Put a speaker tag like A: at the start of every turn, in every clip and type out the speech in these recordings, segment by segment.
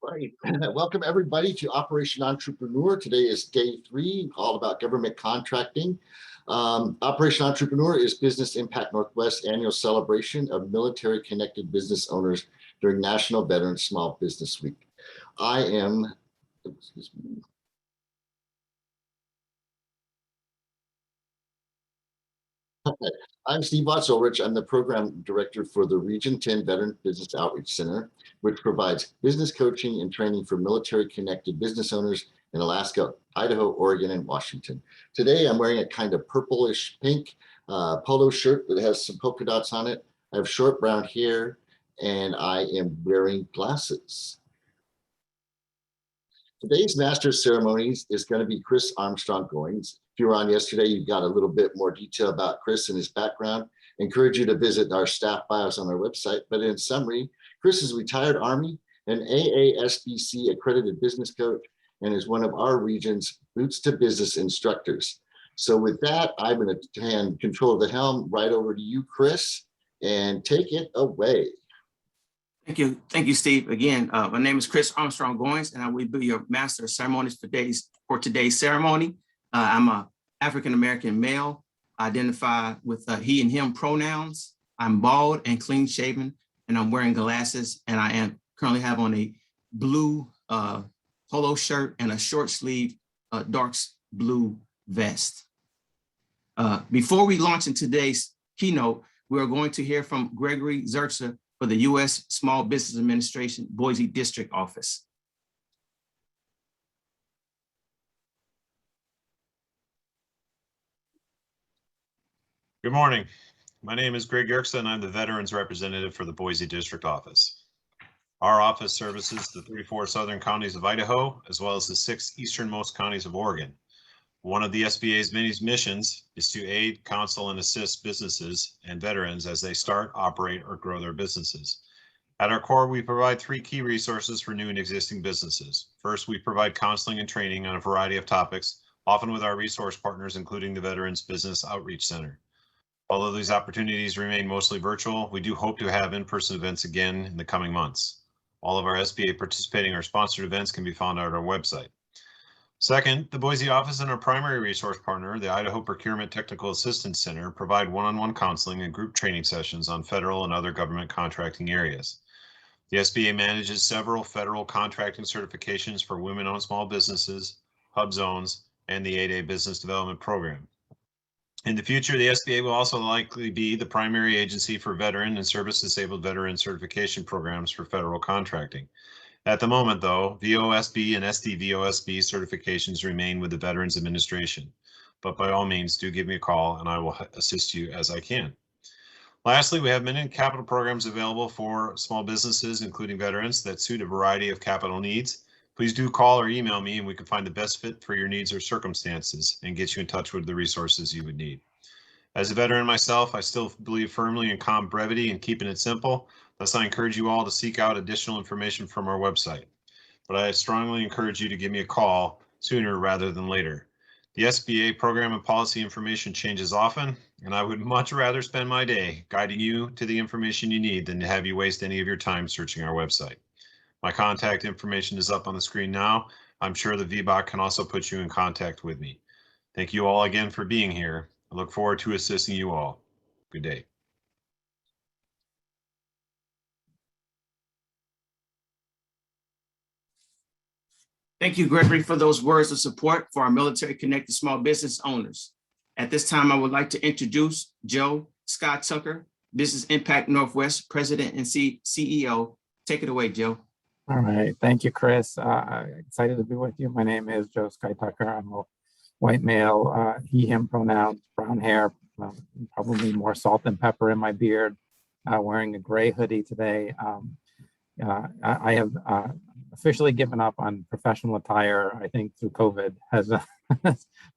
A: Right. Welcome everybody to Operation Entrepreneur. Today is day 3, all about government contracting. Operation Entrepreneur is Business Impact Northwest annual celebration of military connected business owners during National Veterans Small Business Week. I'm Steve Watts-Ulrich. I'm the program director for the Region 10 Veteran Business Outreach Center, which provides business coaching and training for military connected business owners in Alaska, Idaho, Oregon, and Washington. Today, I'm wearing a kind of purplish pink polo shirt that has some polka dots on it. I have short brown hair, and I am wearing glasses. Today's master of ceremonies is going to be Chris Armstrong Goings. If you were on yesterday, you got a little bit more detail about Chris and his background. I encourage you to visit our staff bios on our website. But in summary, Chris is a retired Army, an AASBC accredited business coach, and is one of our region's Boots to Business instructors. So with that, I'm going to hand control of the helm right over to you, Chris, and take it away.
B: Thank you, Steve. Again, my name is Chris Armstrong Goings, and I will be your master of ceremonies for today's ceremony. I'm an African-American male. I identify with he and him pronouns. I'm bald and clean shaven, and I'm wearing glasses, and I am currently have on a blue polo shirt and a short sleeve dark blue vest. Before we launch in today's keynote, we are going to hear from Gregory Zerxa for the U.S. Small Business Administration Boise District Office.
C: Good morning. My name is Greg Zerxa, and I'm the Veterans Representative for the Boise District Office. Our office services the 34 southern counties of Idaho, as well as the 6 easternmost counties of Oregon. One of the SBA's many missions is to aid, counsel, and assist businesses and veterans as they start, operate, or grow their businesses. At our core, we provide 3 key resources for new and existing businesses. First, we provide counseling and training on a variety of topics, often with our resource partners, including the Veterans Business Outreach Center. Although these opportunities remain mostly virtual, we do hope to have in-person events again in the coming months. All of our SBA participating or sponsored events can be found at our website. Second, the Boise office and our primary resource partner, the Idaho Procurement Technical Assistance Center, provide one-on-one counseling and group training sessions on federal and other government contracting areas. The SBA manages several federal contracting certifications for women-owned small businesses, hub zones, and the 8A Business Development Program. In the future, the SBA will also likely be the primary agency for veteran and service-disabled veteran certification programs for federal contracting. At the moment, though, VOSB and SDVOSB certifications remain with the Veterans Administration, but by all means, do give me a call and I will assist you as I can. Lastly, we have many capital programs available for small businesses, including veterans, that suit a variety of capital needs. Please do call or email me and we can find the best fit for your needs or circumstances and get you in touch with the resources you would need. As a veteran myself, I still believe firmly in calm brevity and keeping it simple. Thus, I encourage you all to seek out additional information from our website. But I strongly encourage you to give me a call sooner rather than later. The SBA program and policy information changes often, and I would much rather spend my day guiding you to the information you need than to have you waste any of your time searching our website. My contact information is up on the screen now. I'm sure the VBOC can also put you in contact with me. Thank you all again for being here. I look forward to assisting you all. Good day.
B: Thank you, Gregory, for those words of support for our military connected small business owners. At this time, I would like to introduce Joe Scott Tucker, Business Impact Northwest President and CEO. Take it away, Joe.
D: All right, thank you, Chris. Excited to be with you. My name is Joe Sky Tucker. I'm a white male, he, him pronouns, brown hair, probably more salt and pepper in my beard, wearing a gray hoodie today. I have officially given up on professional attire. I think through COVID has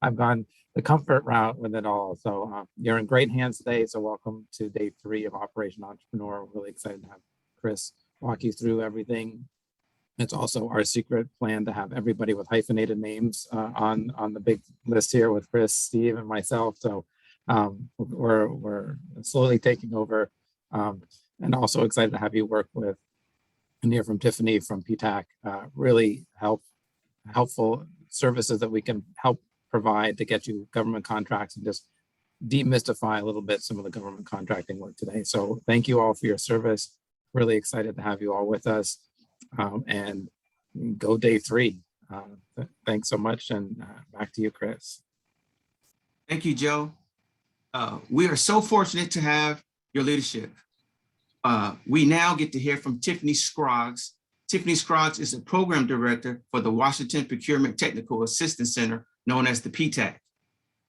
D: I've gone the comfort route with it all. So you're in great hands today. So welcome to day 3 of Operation Entrepreneur. We're really excited to have Chris walk you through everything. It's also our secret plan to have everybody with hyphenated names on the big list here with Chris, Steve, and myself. So we're slowly taking over, and also excited to have you work with and hear from Tiffany from Ptac. Really helpful services that we can help provide to get you government contracts and just demystify a little bit some of the government contracting work today. So thank you all for your service. Really excited to have you all with us. And go day 3. Thanks so much, and back to you, Chris.
B: Thank you, Joe. We are so fortunate to have your leadership. We now get to hear from Tiffany Scroggs. Tiffany Scroggs is the program director for the Washington Procurement Technical Assistance Center, known as the Ptac.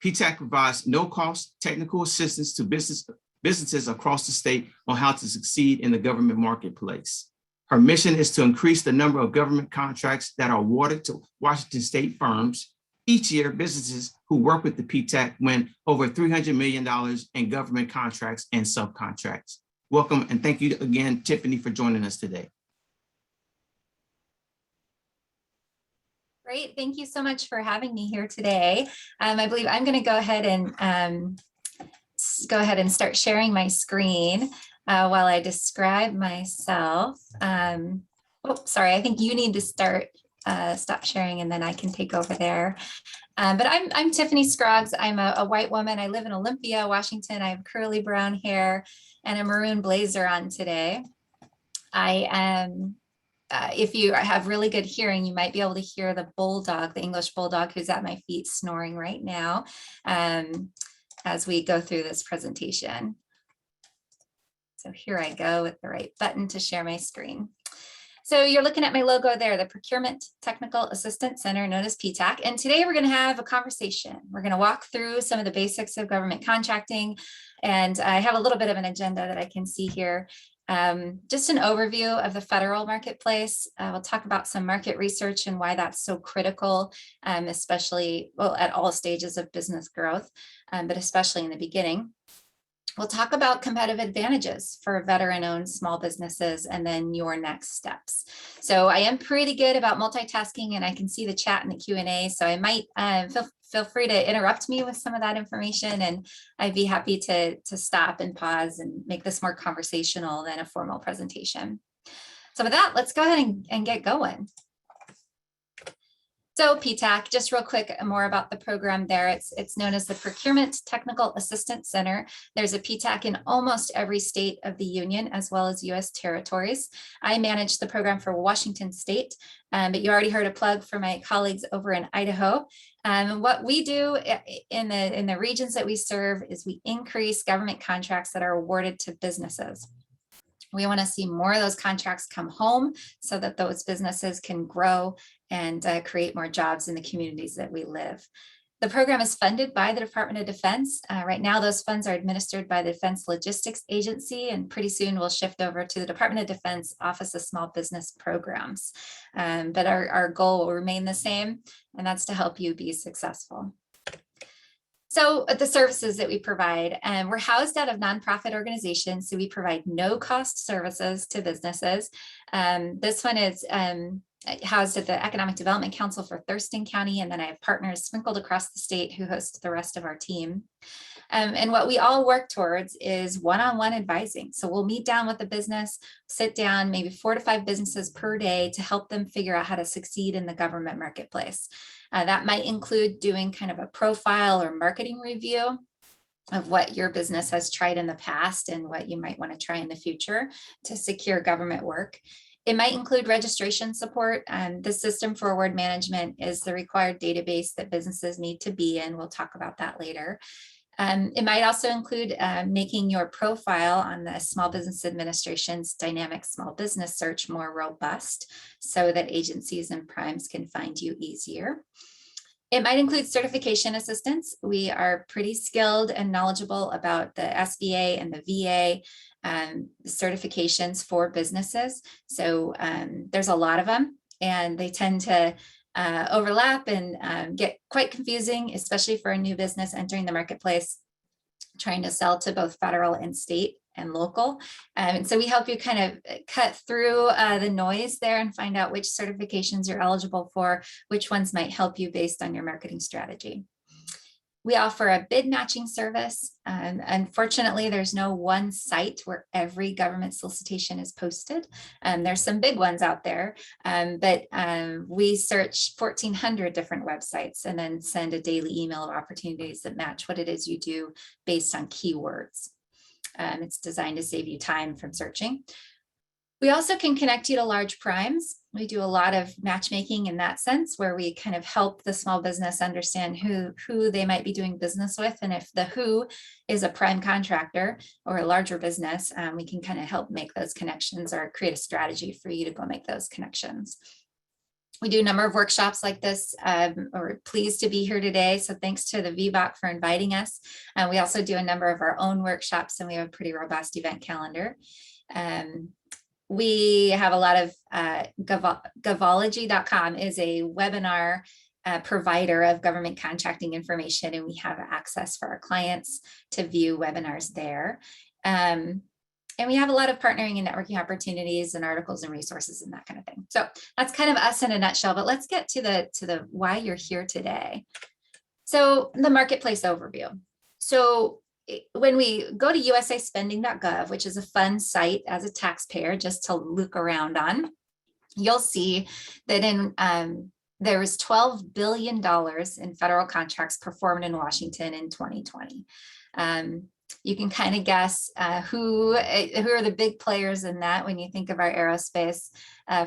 B: Ptac provides no-cost technical assistance to businesses across the state on how to succeed in the government marketplace. Her mission is to increase the number of government contracts that are awarded to Washington state firms. Each year, businesses who work with the Ptac win over $300 million in government contracts and subcontracts. Welcome, and thank you again, Tiffany, for joining us today.
E: Great, thank you so much for having me here today. I believe I'm going to go ahead and start sharing my screen while I describe myself. Oh, sorry, I think you need to stop sharing and then I can take over there. But I'm Tiffany Scroggs. I'm a white woman. I live in Olympia, Washington. I have curly brown hair and a maroon blazer on today. I am, if you have really good hearing, you might be able to hear the bulldog, the English bulldog who's at my feet snoring right now as we go through this presentation. So here I go with the right button to share my screen. So you're looking at my logo there, the Procurement Technical Assistance Center, known as Ptac. And today we're going to have a conversation. We're going to walk through some of the basics of government contracting. And I have a little bit of an agenda that I can see here. Just an overview of the federal marketplace. We'll talk about some market research and why that's so critical, especially at all stages of business growth, but especially in the beginning. We'll talk about competitive advantages for veteran-owned small businesses and then your next steps. So I am pretty good about multitasking and I can see the chat and the Q&A. So I might feel free to interrupt me with some of that information and I'd be happy to stop and pause and make this more conversational than a formal presentation. So with that, let's go ahead and get going. So Ptac, just real quick, more about the program there. It's known as the Procurement Technical Assistance Center. There's a Ptac in almost every state of the union, as well as U.S. territories. I manage the program for Washington State, but you already heard a plug for my colleagues over in Idaho. What we do in the regions that we serve is we increase government contracts that are awarded to businesses. We want to see more of those contracts come home so that those businesses can grow and create more jobs in the communities that we live. The program is funded by the Department of Defense. Right now, those funds are administered by the Defense Logistics Agency, and pretty soon we'll shift over to the Department of Defense Office of Small Business Programs. But our goal will remain the same, and that's to help you be successful. So the services that we provide, we're housed out of nonprofit organizations, so we provide no-cost services to businesses. This one is housed at the Economic Development Council for Thurston County, and then I have partners sprinkled across the state who host the rest of our team. And what we all work towards is one-on-one advising. So we'll meet down with the business, sit down, maybe 4 to 5 businesses per day to help them figure out how to succeed in the government marketplace. That might include doing kind of a profile or marketing review of what your business has tried in the past and what you might want to try in the future to secure government work. It might include registration support. The system for award management is the required database that businesses need to be in. We'll talk about that later. It might also include making your profile on the Small Business Administration's dynamic small business search more robust so that agencies and primes can find you easier. It might include certification assistance. We are pretty skilled and knowledgeable about the SBA and the VA. certifications for businesses. So there's a lot of them, and they tend to overlap and get quite confusing, especially for a new business entering the marketplace, trying to sell to both federal and state and local. And so we help you kind of cut through the noise there and find out which certifications you're eligible for, which ones might help you based on your marketing strategy. We offer a bid matching service. Unfortunately, there's no one site where every government solicitation is posted. There's some big ones out there, but we search 1,400 different websites and then send a daily email of opportunities that match what it is you do based on keywords. It's designed to save you time from searching. We also can connect you to large primes. We do a lot of matchmaking in that sense, where we kind of help the small business understand who they might be doing business with. And if the who is a prime contractor or a larger business, we can kind of help make those connections or create a strategy for you to go make those connections. We do a number of workshops like this. We're pleased to be here today. So thanks to the VBOC for inviting us. We also do a number of our own workshops, and we have a pretty robust event calendar. We have a lot of Gavology.com is a webinar provider of government contracting information, and we have access for our clients to view webinars there. And we have a lot of partnering and networking opportunities and articles and resources and that kind of thing. So that's kind of us in a nutshell, but let's get to the why you're here today. So the marketplace overview. So when we go to usaspending.gov, which is a fun site as a taxpayer just to look around on, you'll see that there was $12 billion in federal contracts performed in Washington in 2020. You can kind of guess who are the big players in that when you think of our aerospace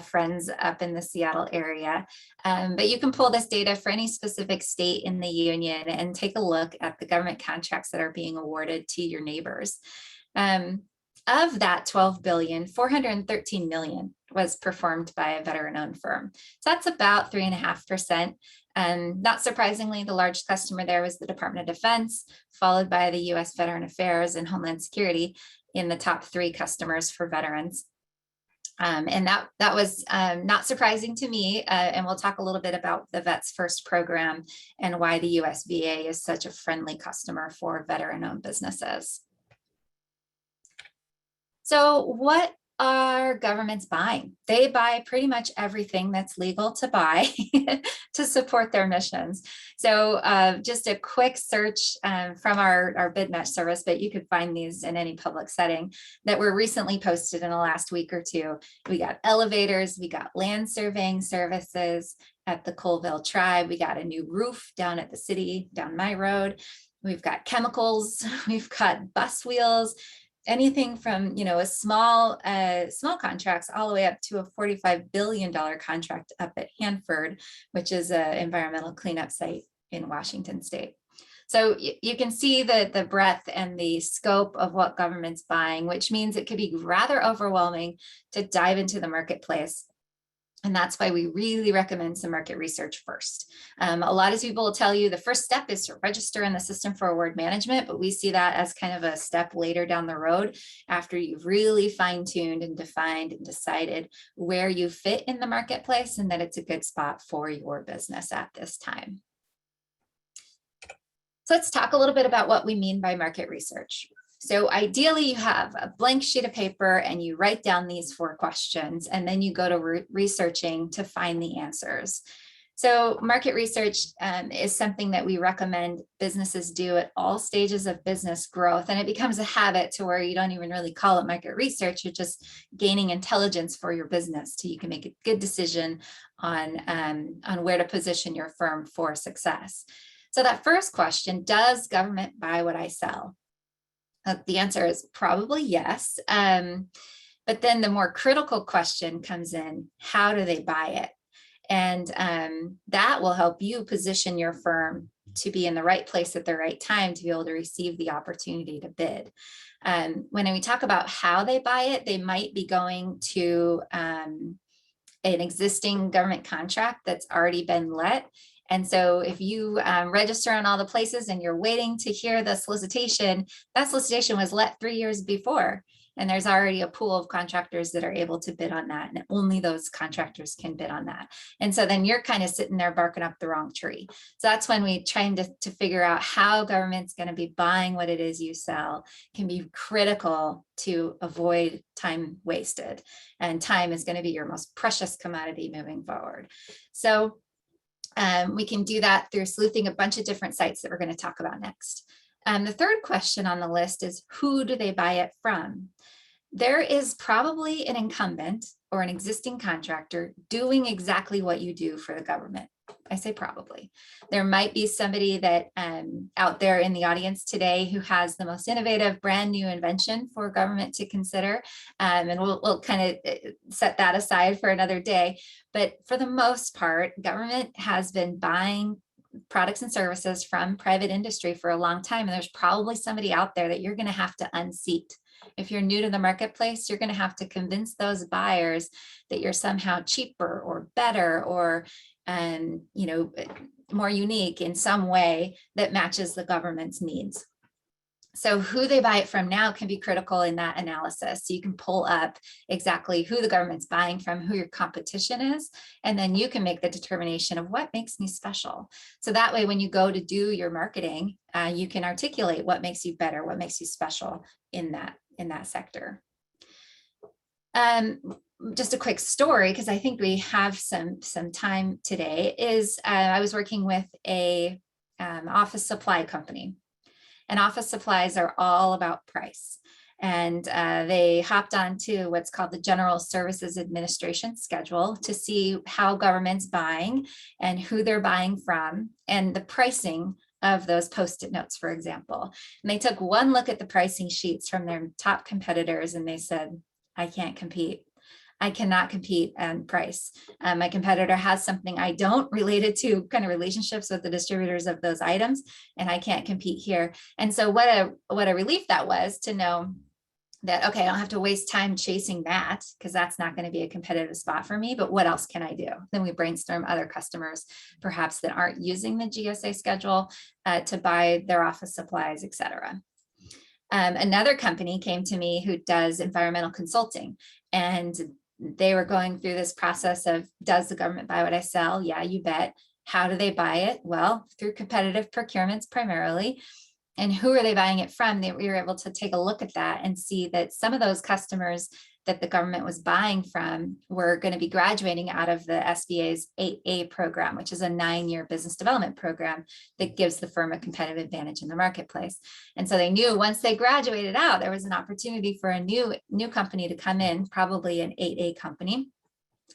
E: friends up in the Seattle area. But you can pull this data for any specific state in the union and take a look at the government contracts that are being awarded to your neighbors. Of that 12 billion, 413 million was performed by a veteran-owned firm. So that's about 3.5%. Not surprisingly, the largest customer there was the Department of Defense, followed by the U.S. Veteran Affairs and Homeland Security in the top 3 customers for veterans. And that was not surprising to me. And we'll talk a little bit about the Vets First program and why the USVA is such a friendly customer for veteran-owned businesses. So what are governments buying? They buy pretty much everything that's legal to buy to support their missions. So just a quick search from our bid match service, but you could find these in any public setting that were recently posted in the last week or two. We got elevators, we got land surveying services at the Colville Tribe, we got a new roof down at the city, down my road. We've got chemicals, we've got bus wheels, anything from, a small contracts all the way up to a $45 billion contract up at Hanford, which is an environmental cleanup site in Washington state. So you can see the breadth and the scope of what government's buying, which means it could be rather overwhelming to dive into the marketplace. And that's why we really recommend some market research first. A lot of people will tell you the first step is to register in the system for award management, but we see that as kind of a step later down the road after you've really fine-tuned and defined and decided where you fit in the marketplace and that it's a good spot for your business at this time. So let's talk a little bit about what we mean by market research. So ideally you have a blank sheet of paper and you write down these 4 questions and then you go to researching to find the answers. So market research is something that we recommend businesses do at all stages of business growth. And it becomes a habit to where you don't even really call it market research. You're just gaining intelligence for your business so you can make a good decision on where to position your firm for success. So that first question, does government buy what I sell? The answer is probably yes. But then the more critical question comes in, how do they buy it? And that will help you position your firm to be in the right place at the right time to be able to receive the opportunity to bid. When we talk about how they buy it, they might be going to an existing government contract that's already been let. And so if you register on all the places and you're waiting to hear the solicitation, that solicitation was let 3 years before. And there's already a pool of contractors that are able to bid on that. And only those contractors can bid on that. And so then you're kind of sitting there barking up the wrong tree. So that's when we trying to figure out how government's going to be buying what it is you sell can be critical to avoid time wasted. And time is going to be your most precious commodity moving forward. So we can do that through sleuthing a bunch of different sites that we're going to talk about next. The third question on the list is, who do they buy it from? There is probably an incumbent or an existing contractor doing exactly what you do for the government. I say probably. There might be somebody that out there in the audience today who has the most innovative brand new invention for government to consider. And we'll kind of set that aside for another day. But for the most part, government has been buying products and services from private industry for a long time. And there's probably somebody out there that you're going to have to unseat. If you're new to the marketplace, you're going to have to convince those buyers that you're somehow cheaper or better or more unique in some way that matches the government's needs. So who they buy it from now can be critical in that analysis. So you can pull up exactly who the government's buying from, who your competition is, and then you can make the determination of what makes me special. So that way, when you go to do your marketing, you can articulate what makes you better, what makes you special in that sector. Just a quick story, because I think we have some time today, is I was working with a office supply company. And office supplies are all about price. And they hopped onto what's called the General Services Administration schedule to see how government's buying and who they're buying from and the pricing of those Post-it notes, for example. And they took one look at the pricing sheets from their top competitors and they said, I can't compete. I cannot compete on price. My competitor has something I don't, related to kind of relationships with the distributors of those items, and I can't compete here. And so what a relief that was to know that, okay, I don't have to waste time chasing that because that's not going to be a competitive spot for me, but what else can I do? Then we brainstorm other customers, perhaps that aren't using the GSA schedule to buy their office supplies, et cetera. Another company came to me who does environmental consulting, and they were going through this process of, does the government buy what I sell? Yeah, you bet. How do they buy it? Well, through competitive procurements primarily. And who are they buying it from? We were able to take a look at that and see that some of those customers that the government was buying from were going to be graduating out of the SBA's 8A program, which is a 9-year business development program that gives the firm a competitive advantage in the marketplace. And so they knew once they graduated out, there was an opportunity for a new company to come in, probably an 8A company,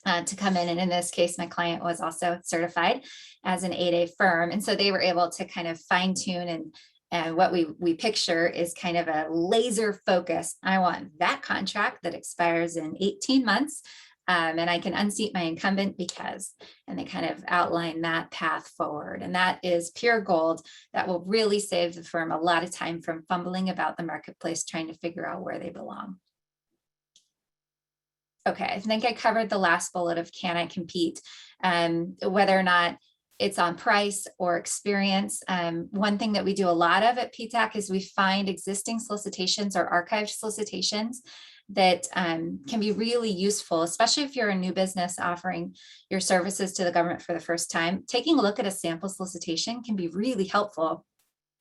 E: to come in. And in this case, my client was also certified as an 8A firm. And so they were able to kind of fine tune and what we picture is kind of a laser focus. I want that contract that expires in 18 months and I can unseat my incumbent because, and they kind of outline that path forward. And that is pure gold that will really save the firm a lot of time from fumbling about the marketplace, trying to figure out where they belong. Okay, I think I covered the last bullet of can I compete, whether or not it's on price or experience. One thing that we do a lot of at Ptac is we find existing solicitations or archived solicitations that can be really useful, especially if you're a new business offering your services to the government for the first time. Taking a look at a sample solicitation can be really helpful.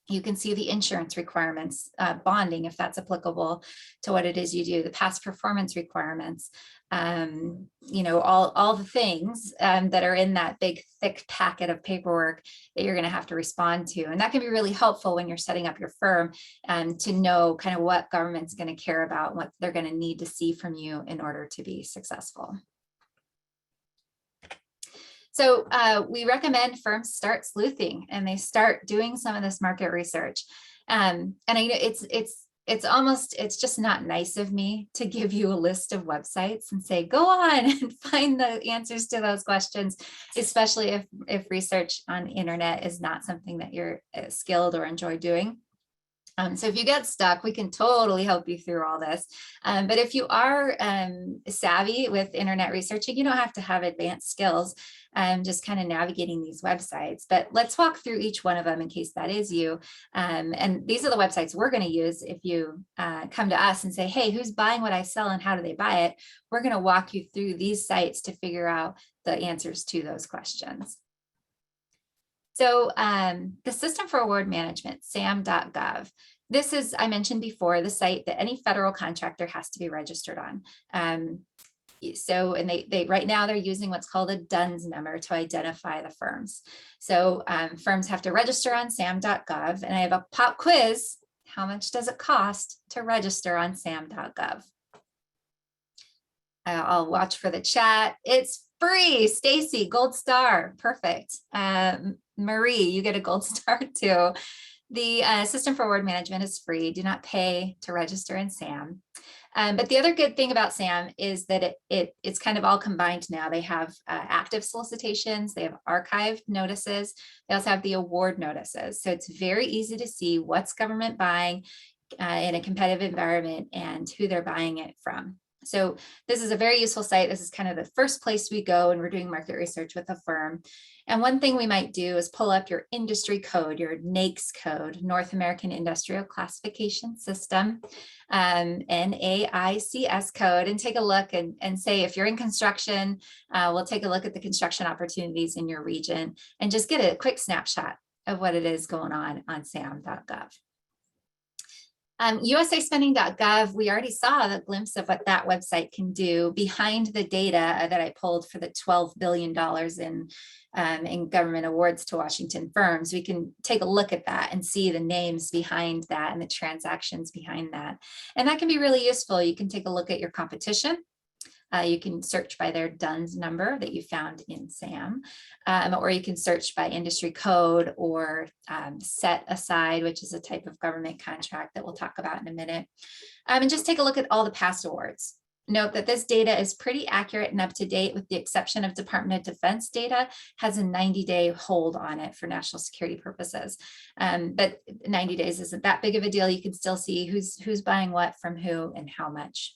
E: You can see the insurance requirements, bonding, if that's applicable to what it is you do, the past performance requirements, all the things that are in that big, thick packet of paperwork that you're going to have to respond to. And that can be really helpful when you're setting up your firm to know kind of what government's going to care about, what they're going to need to see from you in order to be successful. So we recommend firms start sleuthing and they start doing some of this market research. And I know it's just not nice of me to give you a list of websites and say, go on and find the answers to those questions, especially if research on the internet is not something that you're skilled or enjoy doing. So if you get stuck, we can totally help you through all this. But if you are savvy with internet researching, you don't have to have advanced skills, just kind of navigating these websites. But let's walk through each one of them in case that is you. And these are the websites we're going to use if you come to us and say, hey, who's buying what I sell and how do they buy it? We're going to walk you through these sites to figure out the answers to those questions. So the System for Award Management, SAM.gov. This is, I mentioned before, the site that any federal contractor has to be registered on. And they right now they're using what's called a DUNS number to identify the firms. So firms have to register on SAM.gov, and I have a pop quiz. How much does it cost to register on SAM.gov? I'll watch for the chat. It's free. Stacy, gold star. Perfect. Marie, you get a gold star too. The System for Award Management is free. Do not pay to register in SAM. But the other good thing about SAM is that it's kind of all combined now. They have active solicitations, they have archived notices, they also have the award notices. So it's very easy to see what's government buying in a competitive environment and who they're buying it from. So this is a very useful site. This is kind of the first place we go when we're doing market research with a firm. And one thing we might do is pull up your industry code, your NAICS code, North American Industrial Classification System, NAICS code, and take a look and say, if you're in construction, we'll take a look at the construction opportunities in your region and just get a quick snapshot of what it is going on SAM.gov. USAspending.gov, we already saw the glimpse of what that website can do behind the data that I pulled for the $12 billion in government awards to Washington firms. We can take a look at that and see the names behind that and the transactions behind that. And that can be really useful. You can take a look at your competition. You can search by their DUNS number that you found in SAM, or you can search by industry code or set aside, which is a type of government contract that we'll talk about in a minute. And just take a look at all the past awards. Note that this data is pretty accurate and up to date, with the exception of Department of Defense data has a 90-day hold on it for national security purposes. But 90 days isn't that big of a deal. You can still see who's buying what from who and how much.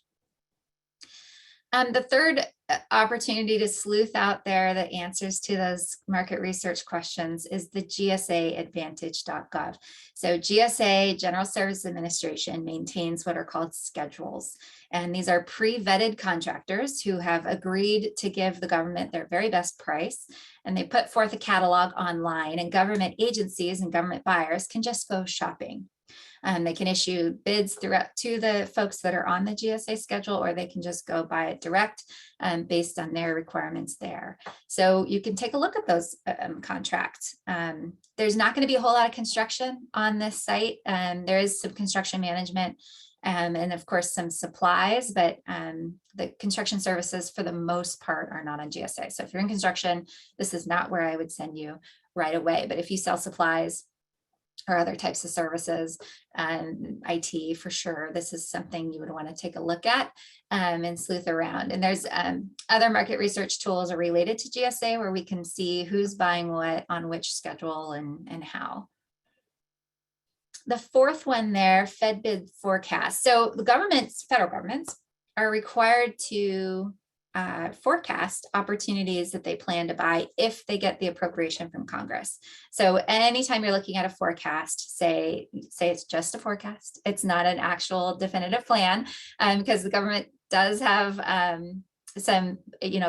E: The third opportunity to sleuth out there the answers to those market research questions is the Gsa Advantage Gov. So GSA, General Services Administration, maintains what are called schedules. And these are pre-vetted contractors who have agreed to give the government their very best price. And they put forth a catalog online, and government agencies and government buyers can just go shopping. They can issue bids throughout to the folks that are on the GSA schedule, or they can just go buy it direct based on their requirements there. So you can take a look at those contracts. There's not going to be a whole lot of construction on this site. There is some construction management and of course some supplies, but the construction services for the most part are not on GSA. So if you're in construction, this is not where I would send you right away. But if you sell supplies or other types of services, IT for sure, this is something you would want to take a look at and sleuth around. And there's other market research tools are related to GSA where we can see who's buying what on which schedule and how. The fourth one there, Fed bid forecast. So the federal governments are required to forecast opportunities that they plan to buy if they get the appropriation from Congress. So anytime you're looking at a forecast, say it's just a forecast, it's not an actual definitive plan, because the government does have some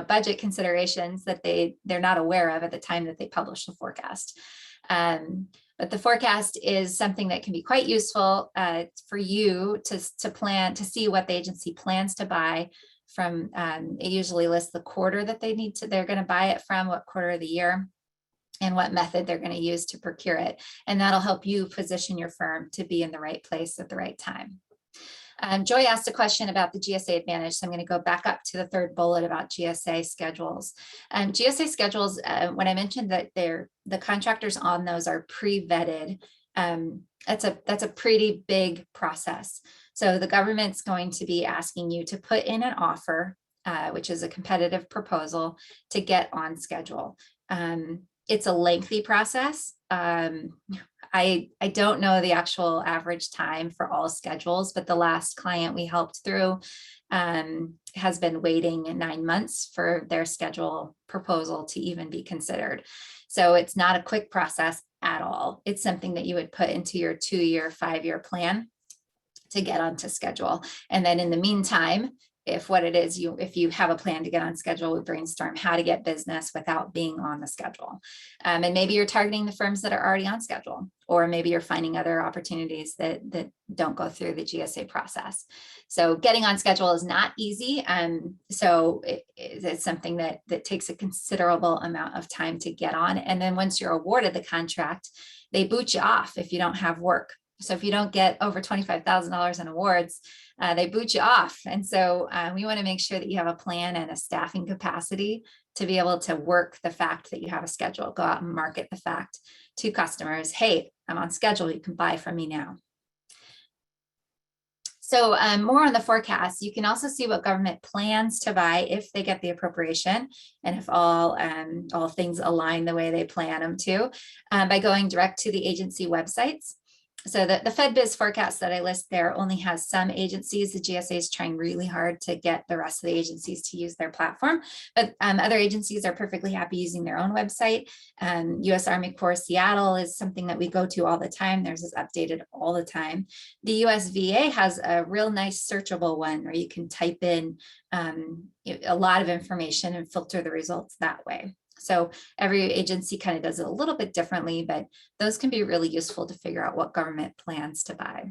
E: budget considerations that they're not aware of at the time that they publish the forecast. But the forecast is something that can be quite useful for you to plan, to see what the agency plans to buy from. It usually lists the quarter that they're going to buy it from, what quarter of the year, and what method they're going to use to procure it. And that'll help you position your firm to be in the right place at the right time. Joy asked a question about the GSA Advantage, so I'm going to go back up to the third bullet about GSA schedules. GSA schedules, when I mentioned that the contractors on those are pre-vetted, that's a pretty big process. So the government's going to be asking you to put in an offer, which is a competitive proposal, to get on schedule. It's a lengthy process. I don't know the actual average time for all schedules, but the last client we helped through has been waiting 9 months for their schedule proposal to even be considered. So it's not a quick process at all. It's something that you would put into your 2-year, 5-year plan to get onto schedule. And then in the meantime, if you have a plan to get on schedule, we brainstorm how to get business without being on the schedule. And maybe you're targeting the firms that are already on schedule, or maybe you're finding other opportunities that don't go through the GSA process. So getting on schedule is not easy. So it's something that takes a considerable amount of time to get on. And then once you're awarded the contract, they boot you off if you don't have work. So if you don't get over $25,000 in awards, they boot you off. And so we want to make sure that you have a plan and a staffing capacity to be able to work the fact that you have a schedule, go out and market the fact to customers. Hey, I'm on schedule. You can buy from me now. So more on the forecast, you can also see what government plans to buy if they get the appropriation and if all things align the way they plan them to by going direct to the agency websites. So the FedBiz forecast that I list there only has some agencies. The GSA is trying really hard to get the rest of the agencies to use their platform, but other agencies are perfectly happy using their own website. U.S. Army Corps Seattle is something that we go to all the time. Theirs is updated all the time. The U.S. VA has a real nice searchable one where you can type in a lot of information and filter the results that way. So every agency kind of does it a little bit differently, but those can be really useful to figure out what government plans to buy.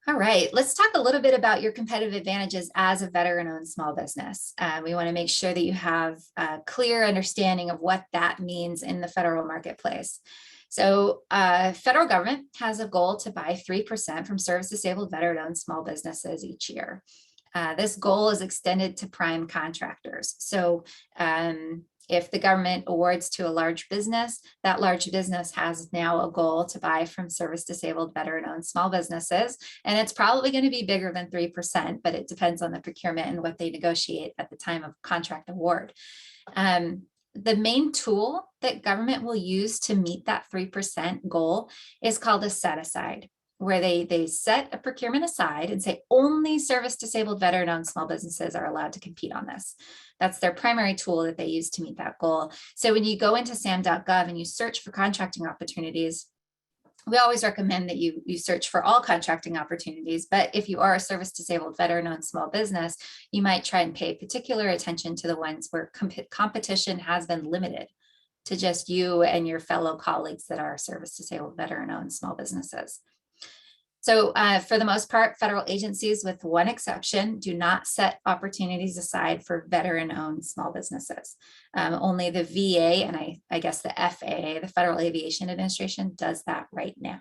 E: All right, let's talk a little bit about your competitive advantages as a veteran-owned small business. We want to make sure that you have a clear understanding of what that means in the federal marketplace. So federal government has a goal to buy 3% from service-disabled veteran-owned small businesses each year. This goal is extended to prime contractors. So if the government awards to a large business, that large business has now a goal to buy from service-disabled veteran-owned small businesses. And it's probably going to be bigger than 3%, but it depends on the procurement and what they negotiate at the time of contract award. The main tool that government will use to meet that 3% goal is called a set-aside, where they set a procurement aside and say only service-disabled veteran-owned small businesses are allowed to compete on this. That's their primary tool that they use to meet that goal. So when you go into sam.gov and you search for contracting opportunities, we always recommend that you search for all contracting opportunities. But if you are a service-disabled veteran-owned small business, you might try and pay particular attention to the ones where competition has been limited to just you and your fellow colleagues that are service-disabled veteran-owned small businesses. So for the most part, federal agencies, with one exception, do not set opportunities aside for veteran-owned small businesses. Only the VA and I guess the FAA, the Federal Aviation Administration, does that right now.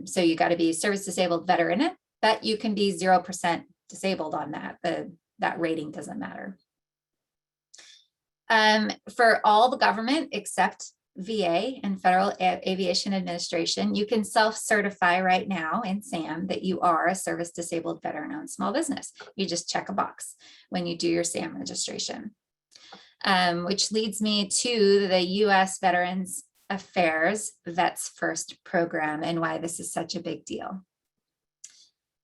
E: So you got to be service-disabled veteran, but you can be 0% disabled on that. That rating doesn't matter. For all the government except VA and Federal Aviation Administration, you can self-certify right now in SAM that you are a service-disabled veteran-owned small business. You just check a box when you do your SAM registration, which leads me to the U.S. Veterans Affairs Vets First program and why this is such a big deal.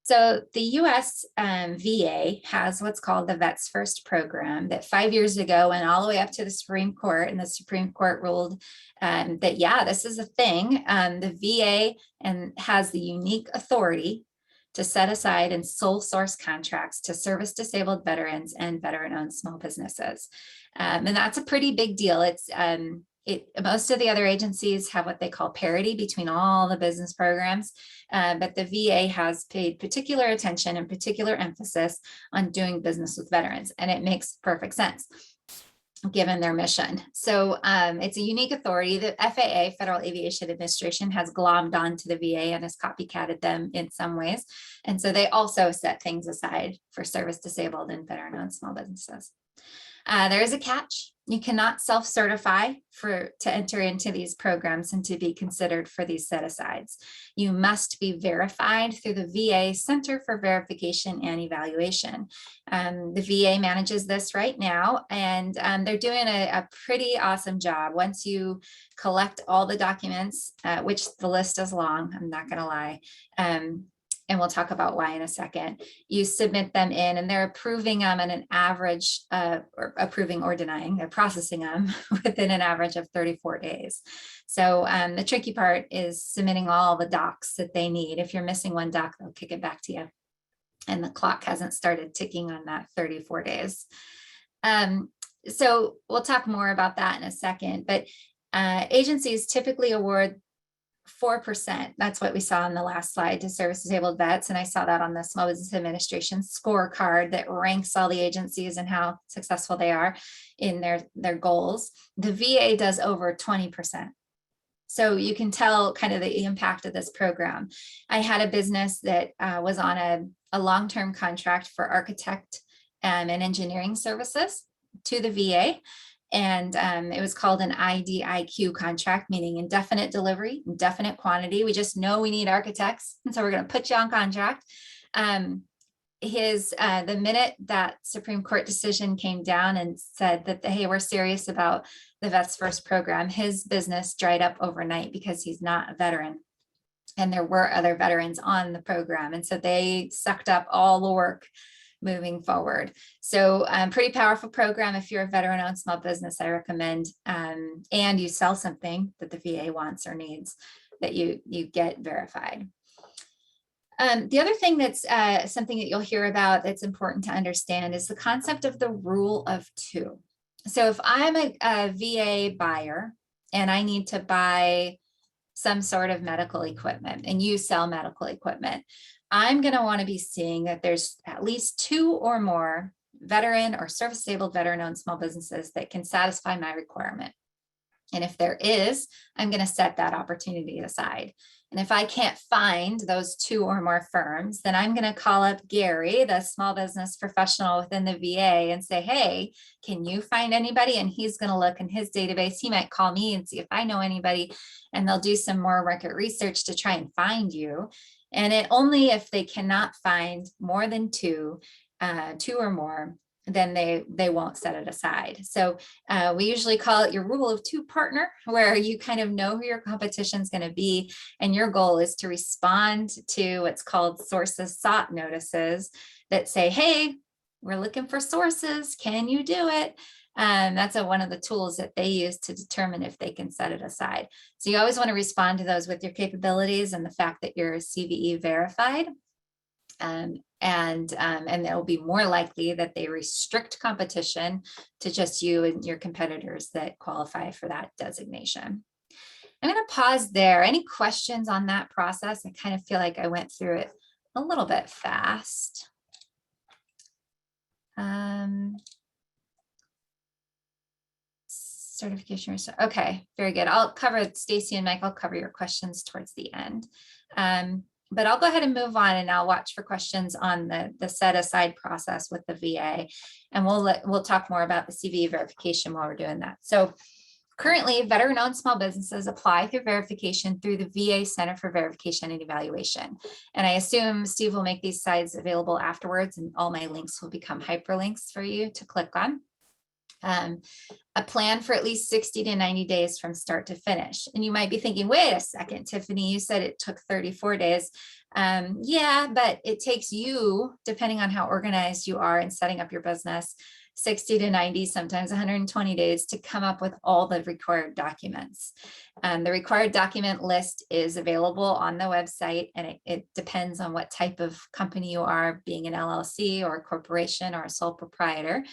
E: So the US VA has what's called the Vets First program that 5 years ago went all the way up to the Supreme Court, and the Supreme Court ruled that, yeah, this is a thing. The VA has the unique authority to set aside and sole source contracts to service-disabled veterans and veteran-owned small businesses. And that's a pretty big deal. Most of the other agencies have what they call parity between all the business programs, but the VA has paid particular attention and particular emphasis on doing business with veterans, and it makes perfect sense given their mission. So it's a unique authority. The FAA, Federal Aviation Administration, has glommed onto the VA and has copycatted them in some ways. And so they also set things aside for service-disabled and veteran-owned small businesses. There is a catch. You cannot self-certify to enter into these programs and to be considered for these set-asides. You must be verified through the VA Center for Verification and Evaluation. The VA manages this right now, and they're doing a pretty awesome job. Once you collect all the documents, which the list is long, I'm not gonna lie, and we'll talk about why in a second. You submit them in and they're approving them at an average, or approving or denying, they're processing them within an average of 34 days. So the tricky part is submitting all the docs that they need. If you're missing one doc, they'll kick it back to you. And the clock hasn't started ticking on that 34 days. So we'll talk more about that in a second, but agencies typically award 4%. That's what we saw on the last slide to service-disabled vets. And I saw that on the Small Business Administration scorecard that ranks all the agencies and how successful they are in their goals. The VA does over 20%. So you can tell kind of the impact of this program. I had a business that was on a long-term contract for architect and engineering services to the VA. And it was called an IDIQ contract, meaning indefinite delivery, indefinite quantity. We just know we need architects, and so we're going to put you on contract. The minute that Supreme Court decision came down and said that, hey, we're serious about the Vets First program, his business dried up overnight because he's not a veteran. And there were other veterans on the program. And so they sucked up all the work moving forward. So pretty powerful program. If you're a veteran-owned small business, I recommend, and you sell something that the VA wants or needs, that you get verified. The other thing that's something that you'll hear about that's important to understand is the concept of the rule of two. So if I'm a VA buyer and I need to buy some sort of medical equipment and you sell medical equipment, I'm going to want to be seeing that there's at least 2 or more veteran or service-disabled veteran-owned small businesses that can satisfy my requirement. And if there is, I'm going to set that opportunity aside. And if I can't find those 2 or more firms, then I'm going to call up Gary, the small business professional within the VA, and say, hey, can you find anybody? And he's going to look in his database. He might call me and see if I know anybody, and they'll do some more market research to try and find you. And only if they cannot find more than 2 or more, then they won't set it aside. So we usually call it your rule of 2 partner, where you kind of know who your competition is going to be. And your goal is to respond to what's called sources sought notices that say, hey, we're looking for sources. Can you do it? That's one of the tools that they use to determine if they can set it aside. So you always want to respond to those with your capabilities and the fact that you're CVE verified. And it'll be more likely that they restrict competition to just you and your competitors that qualify for that designation. I'm going to pause there. Any questions on that process? I kind of feel like I went through it a little bit fast. Certification. Okay, very good. I'll cover, Stacy and Mike, I'll cover your questions towards the end. But I'll go ahead and move on, and I'll watch for questions on the set aside process with the VA. And we'll talk more about the CVE verification while we're doing that. So currently, veteran-owned small businesses apply through verification through the VA Center for Verification and Evaluation. And I assume Steve will make these slides available afterwards, and all my links will become hyperlinks for you to click on. A plan for at least 60 to 90 days from start to finish. And you might be thinking, wait a second, Tiffany, you said it took 34 days. Yeah, but it takes you, depending on how organized you are in setting up your business, 60 to 90, sometimes 120 days to come up with all the required documents. The required document list is available on the website, and it depends on what type of company you are, being an LLC or a corporation or a sole proprietor.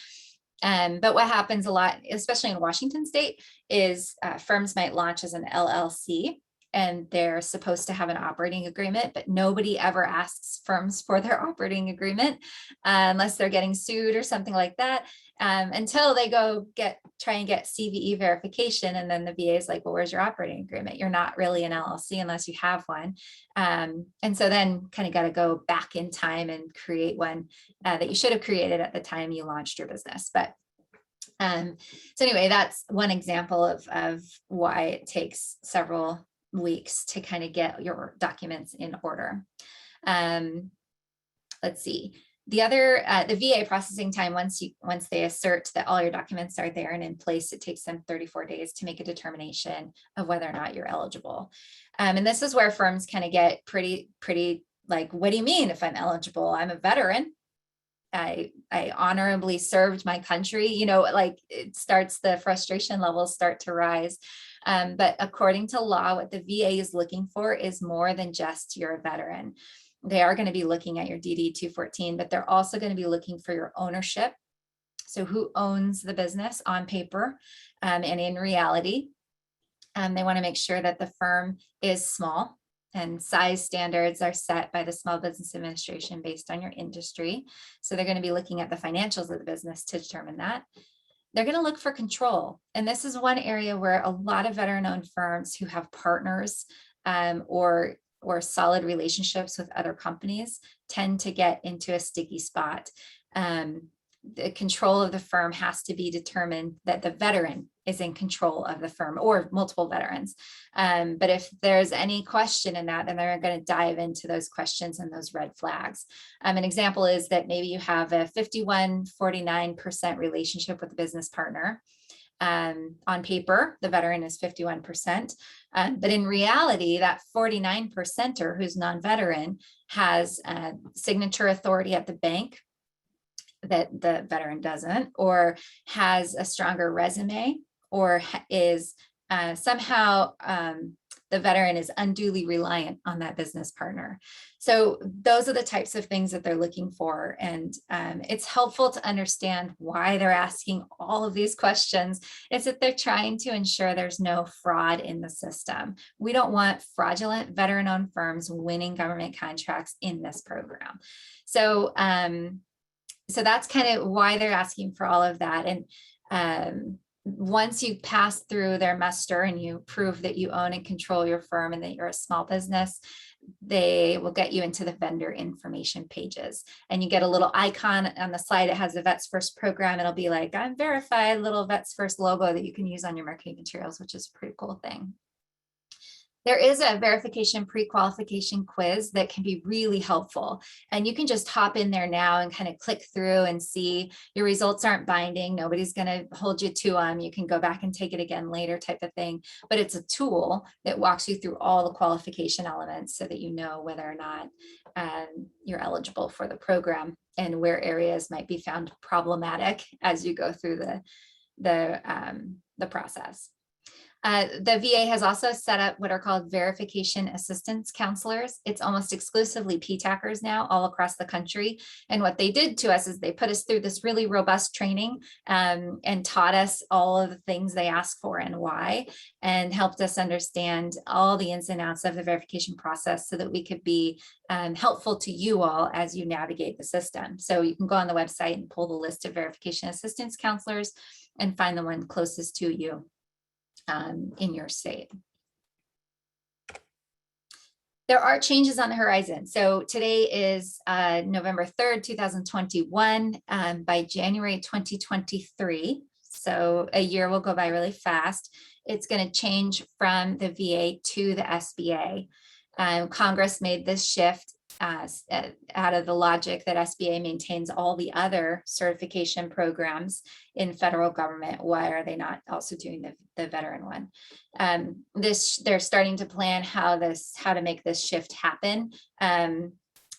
E: But what happens a lot, especially in Washington state, is firms might launch as an LLC and they're supposed to have an operating agreement, but nobody ever asks firms for their operating agreement unless they're getting sued or something like that, until they go try and get CVE verification. And then the VA is like, well, where's your operating agreement? You're not really an LLC unless you have one. And so then kind of got to go back in time and create one that you should have created at the time you launched your business. But So anyway, that's one example of why it takes several weeks to kind of get your documents in order. Let's see. The other, the VA processing time, once they assert that all your documents are there and in place, it takes them 34 days to make a determination of whether or not you're eligible. And this is where firms kind of get pretty like, what do you mean if I'm eligible? I'm a veteran. I honorably served my country, you know, like the frustration levels start to rise. But according to law, what the VA is looking for is more than just you're a veteran. They are going to be looking at your DD 214, but they're also going to be looking for your ownership. So who owns the business on paper and in reality. They want to make sure that the firm is small, and size standards are set by the Small Business Administration based on your industry. So they're going to be looking at the financials of the business to determine that. They're going to look for control. And this is one area where a lot of veteran-owned firms who have partners or solid relationships with other companies tend to get into a sticky spot. The control of the firm has to be determined that the veteran is in control of the firm or multiple veterans. But if there's any question in that, then they're going to dive into those questions and those red flags. An example is that maybe you have a 51-49% relationship with a business partner. On paper, the veteran is 51%, but in reality, that 49%er who's non-veteran has signature authority at the bank that the veteran doesn't, or has a stronger resume, or is somehow the veteran is unduly reliant on that business partner. So those are the types of things that they're looking for. And it's helpful to understand why they're asking all of these questions. It's that they're trying to ensure there's no fraud in the system. We don't want fraudulent veteran-owned firms winning government contracts in this program. So, so that's kind of why they're asking for all of that. And once you pass through their muster and you prove that you own and control your firm and that you're a small business, they will get you into the vendor information pages. And you get a little icon on the slide. It has the Vets First program. It'll be like, I'm verified, little Vets First logo that you can use on your marketing materials, which is a pretty cool thing. There is a verification pre-qualification quiz that can be really helpful. And you can just hop in there now and kind of click through and see. Your results aren't binding. Nobody's going to hold you to them. You can go back and take it again later type of thing. But it's a tool that walks you through all the qualification elements so that you know whether or not you're eligible for the program and where areas might be found problematic as you go through the process. The VA has also set up what are called verification assistance counselors. It's almost exclusively Ptacers now all across the country. And what they did to us is they put us through this really robust training and taught us all of the things they ask for and why, and helped us understand all the ins and outs of the verification process so that we could be helpful to you all as you navigate the system. So you can go on the website and pull the list of verification assistance counselors and find the one closest to you in your state. There are changes on the horizon. So today is November 3rd, 2021. By January 2023, so a year will go by really fast, it's going to change from the VA to the SBA. Congress made this shift out of the logic that SBA maintains all the other certification programs in federal government. Why are they not also doing the veteran one? They're starting to plan how to make this shift happen. And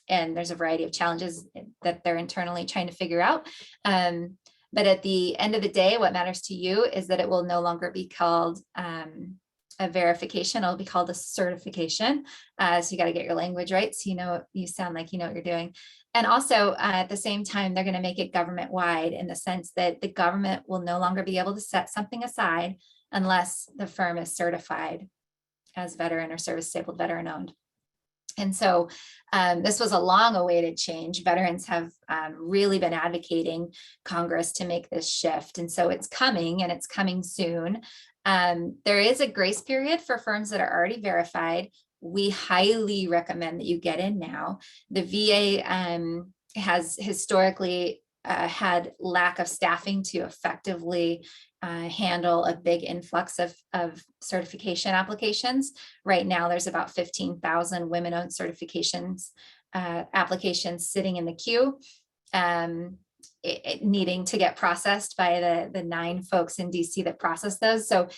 E: there's a variety of challenges that they're internally trying to figure out. But at the end of the day, what matters to you is that it will no longer be called a verification. It'll be called a certification. So you got to get your language right. So you sound like you know what you're doing. And also at the same time, they're going to make it government wide in the sense that the government will no longer be able to set something aside unless the firm is certified as veteran or service disabled veteran owned. And so this was a long awaited change. Veterans have really been advocating Congress to make this shift. And so it's coming, and it's coming soon. There is a grace period for firms that are already verified. We highly recommend that you get in now. The VA has historically had lack of staffing to effectively handle a big influx of certification applications. Right now, there's about 15,000 women-owned certifications applications sitting in the queue, needing to get processed by the 9 folks in DC that process those. So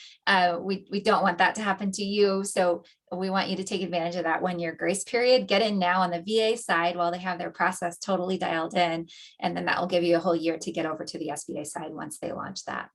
E: we don't want that to happen to you. So we want you to take advantage of that 1-year grace period. Get in now on the VA side while they have their process totally dialed in, and then that will give you a whole year to get over to the SBA side once they launch that.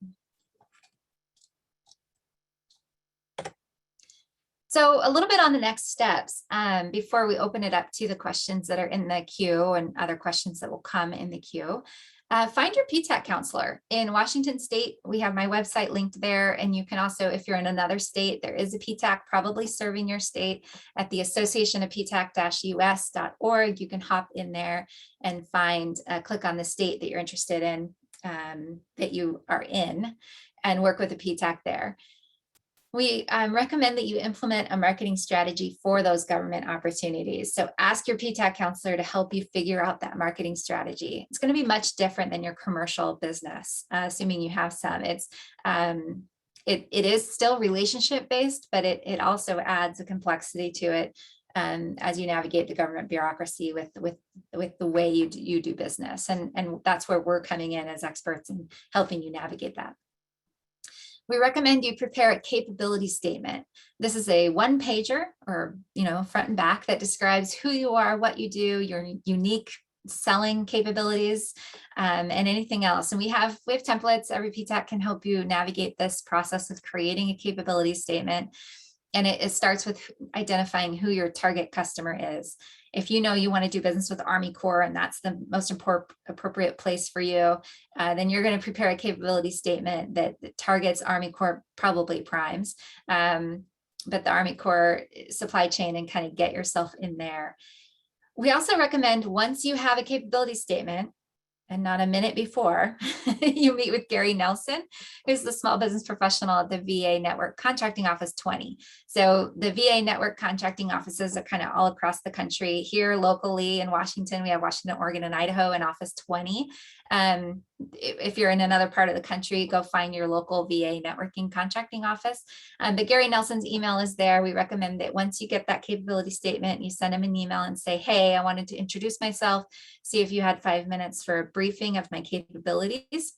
E: So a little bit on the next steps before we open it up to the questions that are in the queue and other questions that will come in the queue. Find your Ptac counselor. In Washington State, we have my website linked there. And you can also, if you're in another state, there is a Ptac probably serving your state at the Association of Ptac-US.org. You can hop in there and find, click on the state that you're interested in, that you are in, and work with a Ptac there. We recommend that you implement a marketing strategy for those government opportunities. So ask your Ptac counselor to help you figure out that marketing strategy. It's going to be much different than your commercial business, assuming you have some. It is still relationship based, but it also adds a complexity to it as you navigate the government bureaucracy with the way you do business. And that's where we're coming in as experts in helping you navigate that. We recommend you prepare a capability statement. This is a 1-pager or, front and back that describes who you are, what you do, your unique selling capabilities, and anything else. And we have templates. Every Ptac can help you navigate this process of creating a capability statement. And it starts with identifying who your target customer is. If you know you want to do business with Army Corps and that's the most appropriate place for you, then you're going to prepare a capability statement that targets Army Corps, probably primes, but the Army Corps supply chain, and kind of get yourself in there. We also recommend, once you have a capability statement, and not a minute before, you meet with Gary Nelson, who's the small business professional at the VA Network Contracting Office 20. So the VA Network Contracting Offices are kind of all across the country. Here locally in Washington, we have Washington, Oregon, and Idaho in Office 20. If you're in another part of the country, go find your local VA networking contracting office. But Gary Nelson's email is there. We recommend that once you get that capability statement, you send him an email and say, hey, I wanted to introduce myself, see if you had 5 minutes for a briefing of my capabilities.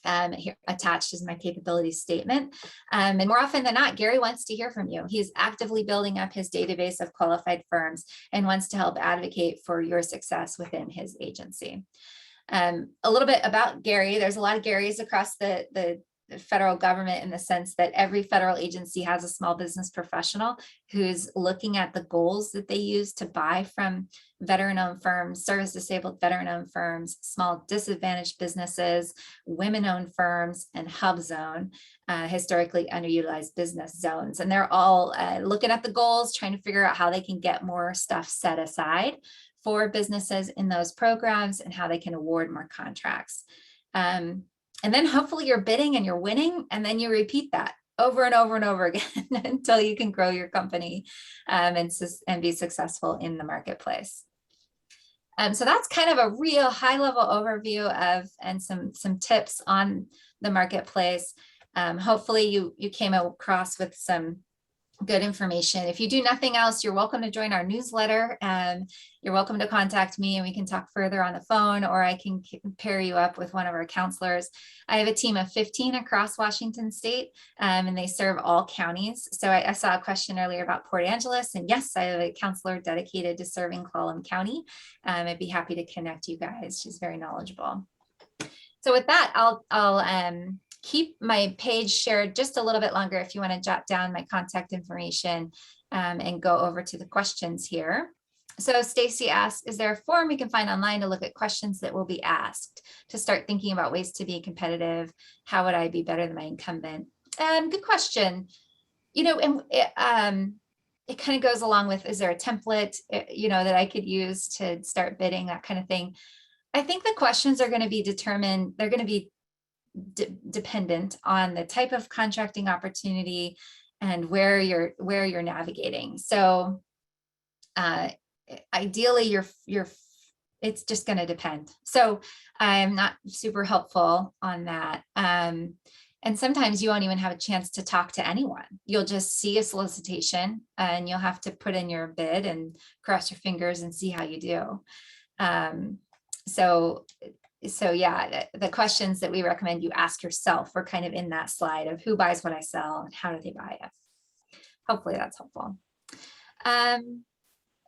E: Here attached is my capability statement. And more often than not, Gary wants to hear from you. He's actively building up his database of qualified firms and wants to help advocate for your success within his agency. A little bit about Gary. There's a lot of Garys across the federal government, in the sense that every federal agency has a small business professional who's looking at the goals that they use to buy from veteran-owned firms, service-disabled veteran-owned firms, small disadvantaged businesses, women-owned firms, and hub zone, historically underutilized business zones. And they're all looking at the goals, trying to figure out how they can get more stuff set aside for businesses in those programs and how they can award more contracts. And then hopefully you're bidding and you're winning, and then you repeat that over and over and over again until you can grow your company and be successful in the marketplace. So that's kind of a real high-level overview of and some tips on the marketplace. Hopefully you came across with some good information. If you do nothing else, you're welcome to join our newsletter, and you're welcome to contact me, and we can talk further on the phone, or I can pair you up with one of our counselors. I have a team of 15 across Washington State, and they serve all counties. So I saw a question earlier about Port Angeles, and yes, I have a counselor dedicated to serving Clallam County. I'd be happy to connect you guys. She's very knowledgeable. So with that, I'll keep my page shared just a little bit longer if you want to jot down my contact information and go over to the questions here. So Stacy asked, is there a form we can find online to look at questions that will be asked to start thinking about ways to be competitive? How would I be better than my incumbent? Good question. And it kind of goes along with, is there a template, that I could use to start bidding, that kind of thing. I think the questions are going to be determined, they're going to be dependent on the type of contracting opportunity and where you're navigating. So ideally, your it's just going to depend. So I'm not super helpful on that. And sometimes you won't even have a chance to talk to anyone. You'll just see a solicitation and you'll have to put in your bid and cross your fingers and see how you do. So yeah, the questions that we recommend you ask yourself are kind of in that slide of who buys what I sell and how do they buy it. Hopefully that's helpful.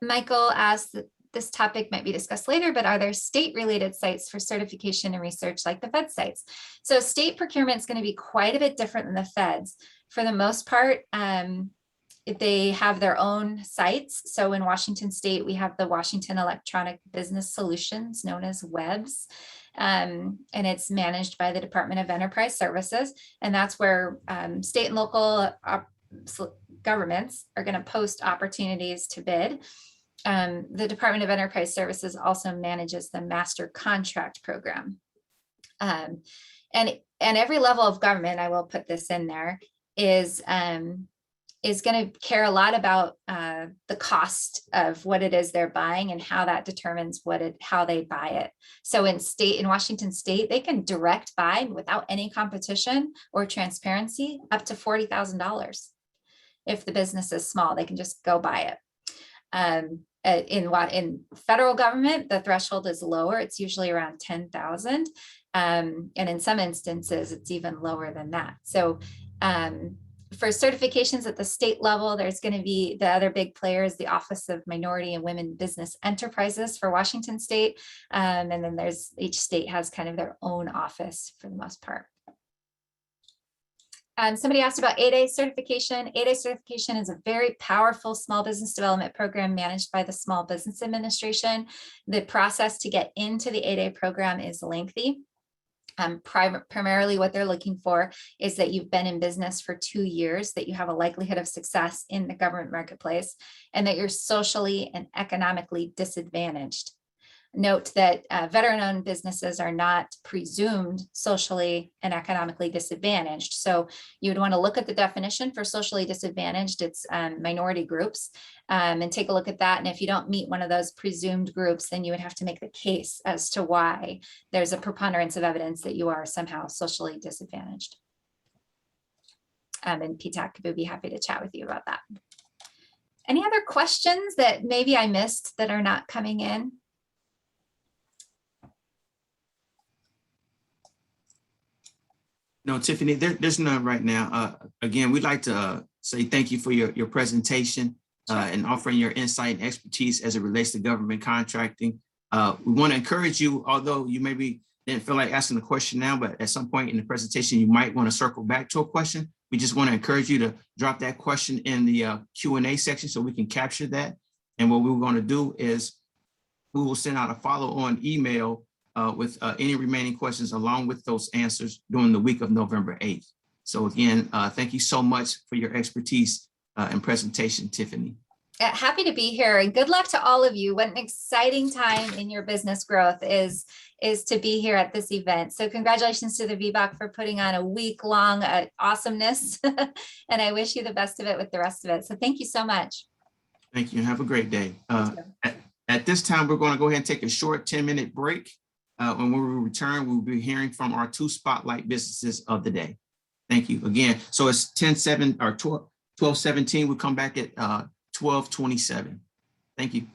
E: Michael asked that this topic might be discussed later, but are there state-related sites for certification and research like the Fed sites? So state procurement is going to be quite a bit different than the Feds. For the most part, they have their own sites. So in Washington State, we have the Washington Electronic Business Solutions, known as WEBS. And it's managed by the Department of Enterprise Services. And that's where state and local governments are going to post opportunities to bid. The Department of Enterprise Services also manages the Master Contract Program. And every level of government, I will put this in there, is going to care a lot about the cost of what it is they're buying and how that determines how they buy it. So in Washington State, they can direct buy without any competition or transparency up to $40,000. If the business is small, they can just go buy it. In federal government, the threshold is lower. It's usually around 10,000. And in some instances, it's even lower than that. So for certifications at the state level, there's going to be the other big players, the Office of Minority and Women Business Enterprises for Washington State. And then each state has kind of their own office for the most part. Somebody asked about 8A certification. 8A certification is a very powerful small business development program managed by the Small Business Administration. The process to get into the 8A program is lengthy. Primarily what they're looking for is that you've been in business for 2 years, that you have a likelihood of success in the government marketplace, and that you're socially and economically disadvantaged. Note that veteran-owned businesses are not presumed socially and economically disadvantaged. So you would want to look at the definition for socially disadvantaged. It's minority groups, and take a look at that. And if you don't meet one of those presumed groups, then you would have to make the case as to why there's a preponderance of evidence that you are somehow socially disadvantaged. And Ptac would be happy to chat with you about that. Any other questions that maybe I missed that are not coming in?
B: No, Tiffany, there's none right now. Again, we'd like to say thank you for your presentation and offering your insight and expertise as it relates to government contracting. We want to encourage you, although you maybe didn't feel like asking the question now, but at some point in the presentation, you might want to circle back to a question. We just want to encourage you to drop that question in the Q&A section so we can capture that. And what we're going to do is we will send out a follow-on email with any remaining questions along with those answers during the week of November 8th. So again, thank you so much for your expertise and presentation, Tiffany.
E: Happy to be here and good luck to all of you. What an exciting time in your business growth is to be here at this event. So congratulations to the VBOC for putting on a week-long awesomeness. And I wish you the best of it with the rest of it. So thank you so much.
B: Thank you. Have a great day. At this time, we're going to go ahead and take a short 10-minute break. When we return, we'll be hearing from our 2 spotlight businesses of the day. Thank you again. So it's 10:07 or 12:17. We'll come back at 12:27. Thank you.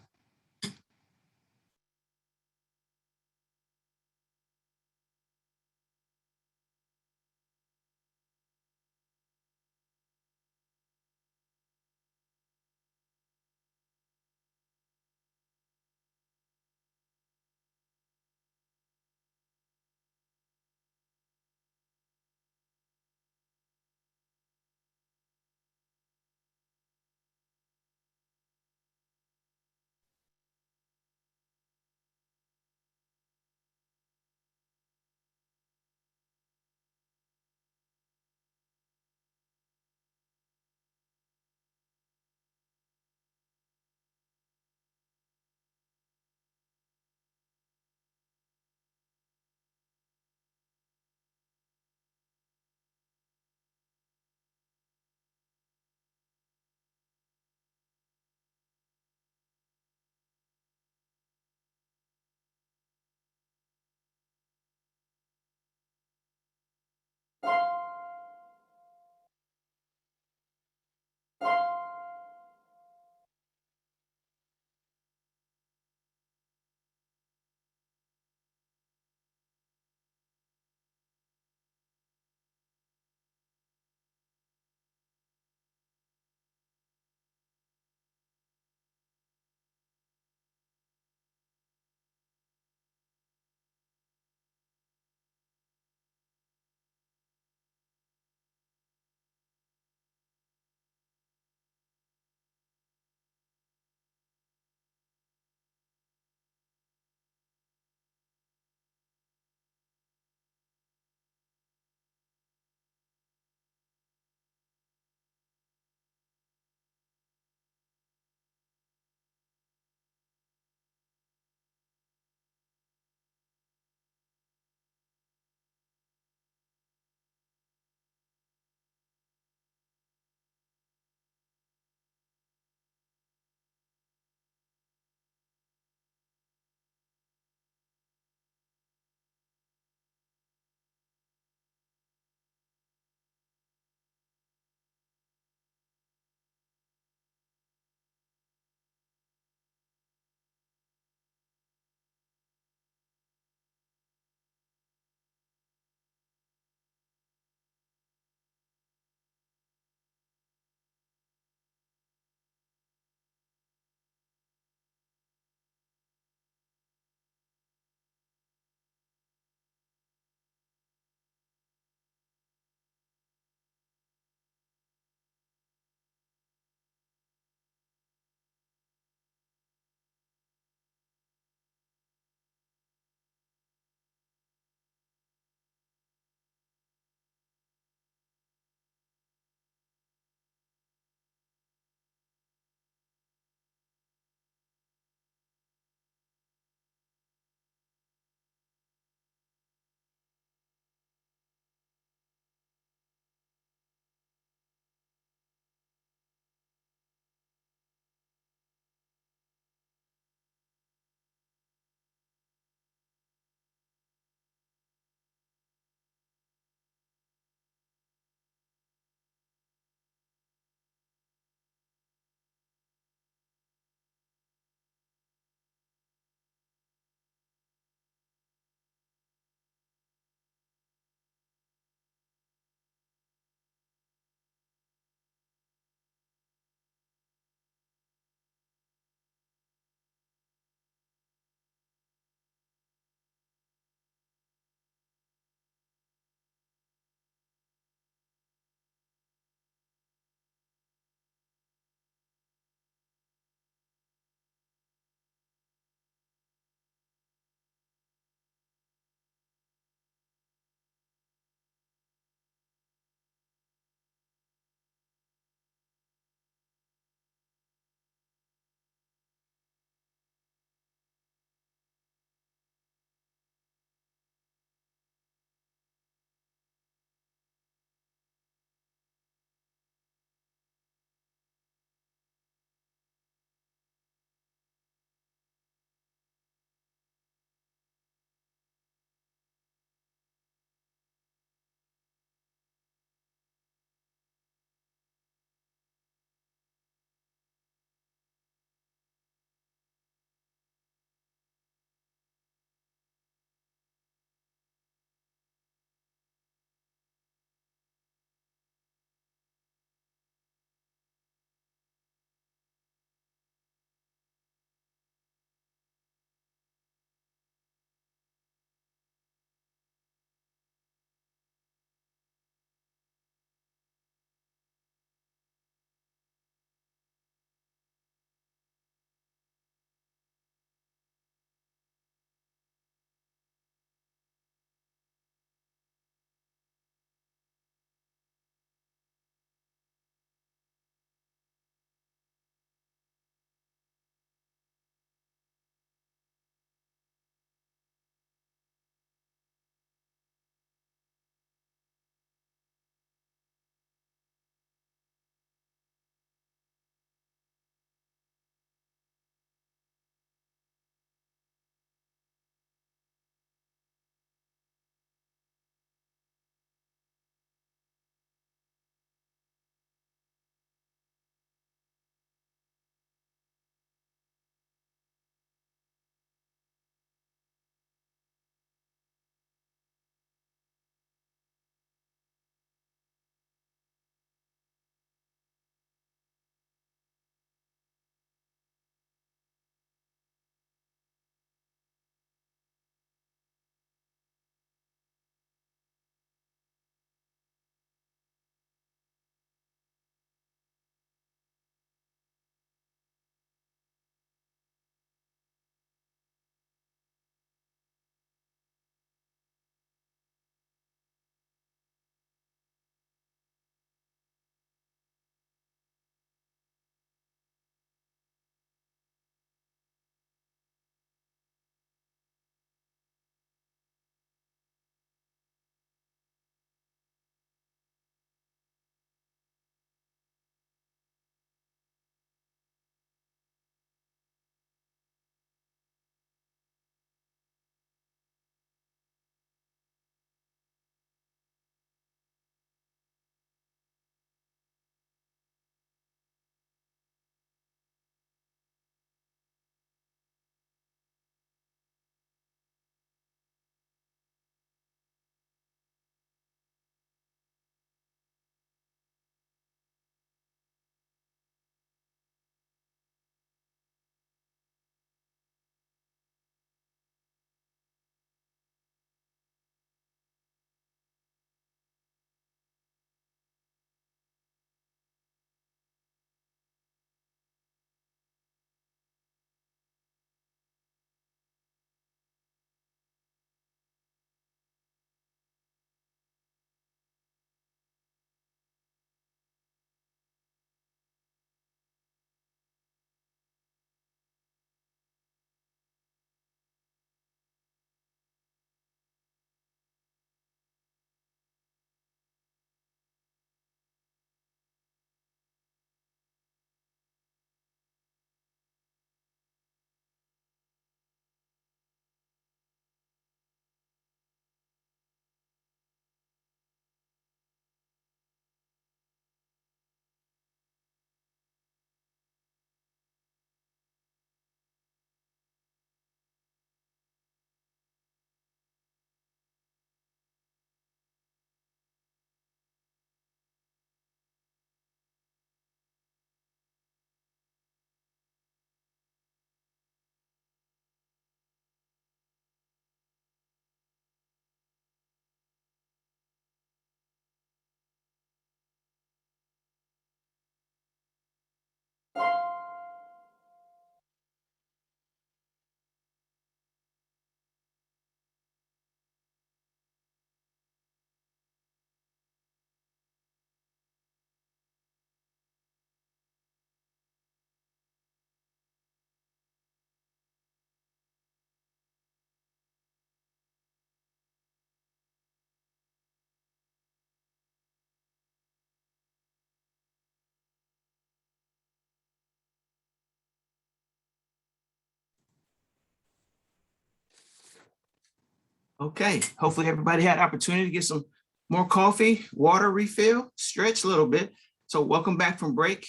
B: Okay, hopefully everybody had opportunity to get some more coffee, water refill, stretch a little bit. So welcome back from break.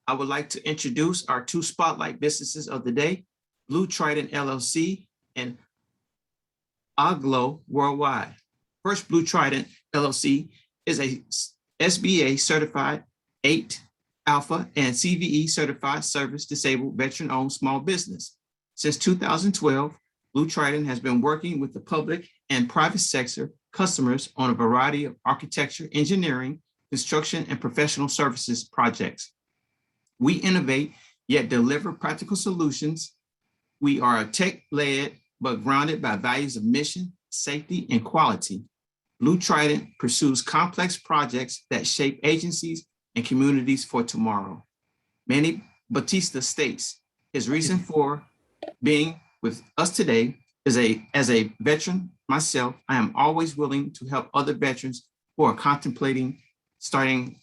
B: I would like to introduce our two spotlight businesses of the day, Blue Trident LLC and A.G.L.O Worldwide. First, Blue Trident LLC is a SBA certified 8 Alpha and CVE certified service disabled veteran-owned small business. Since 2012, Blue Trident has been working with the public and private sector customers on a variety of architecture, engineering, construction, and professional services projects. We innovate, yet deliver practical solutions. We are a tech-led, but grounded by values of mission, safety, and quality. Blue Trident pursues complex projects that shape agencies and communities for tomorrow. Manny Bautista states his reason for being with us today is as a veteran myself, I am always willing to help other veterans who are contemplating starting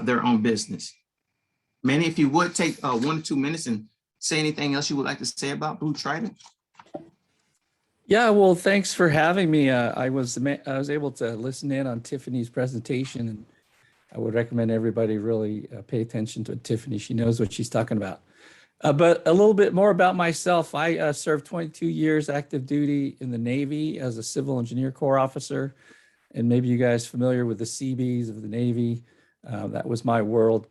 B: their own business. Manny, if you would take 1 or 2 minutes and say anything else you would like to say about Blue Trident.
F: Yeah, well, thanks for having me. I was able to listen in on Tiffany's presentation, and I would recommend everybody really pay attention to Tiffany. She knows what she's talking about. But a little bit more about myself. I served 22 years active duty in the Navy as a Civil Engineer Corps officer. And maybe you guys familiar with the Seabees of the Navy. That was my world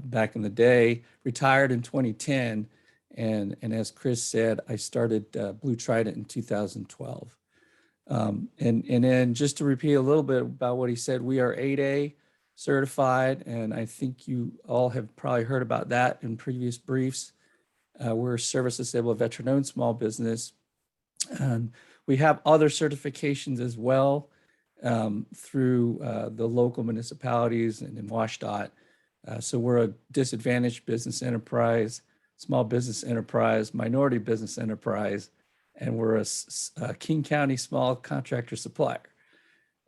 F: back in the day. Retired in 2010. And as Chris said, I started Blue Trident in 2012. And then just to repeat a little bit about what he said, we are 8A certified, and I think you all have probably heard about that in previous briefs. We're a service disabled veteran-owned small business. And we have other certifications as well through the local municipalities and in WashDOT. So we're a disadvantaged business enterprise, small business enterprise, minority business enterprise, and we're a King County small contractor supplier.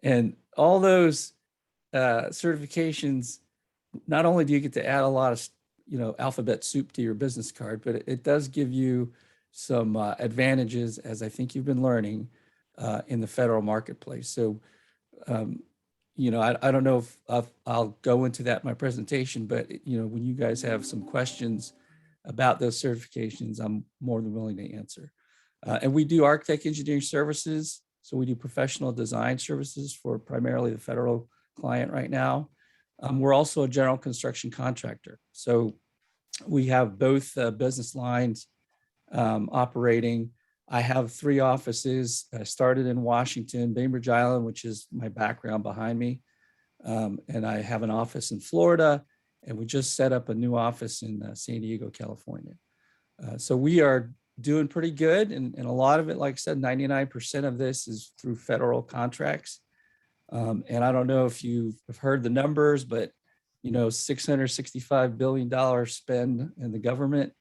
F: And all those certifications, not only do you get to add a lot of alphabet soup to your business card, but it does give you some advantages, as I think you've been learning in the federal marketplace. So I don't know if I'll go into that in my presentation, but when you guys have some questions about those certifications, I'm more than willing to answer. And we do architect engineering services. So we do professional design services for primarily the federal client right now. We're also a general construction contractor. So we have both business lines operating. I have 3 offices. I started in Washington, Bainbridge Island, which is my background behind me. And I have an office in Florida, and we just set up a new office in San Diego, California. So we are doing pretty good. And a lot of it, like I said, 99% of this is through federal contracts. And I don't know if you've heard the numbers, but $665 billion spend in the government.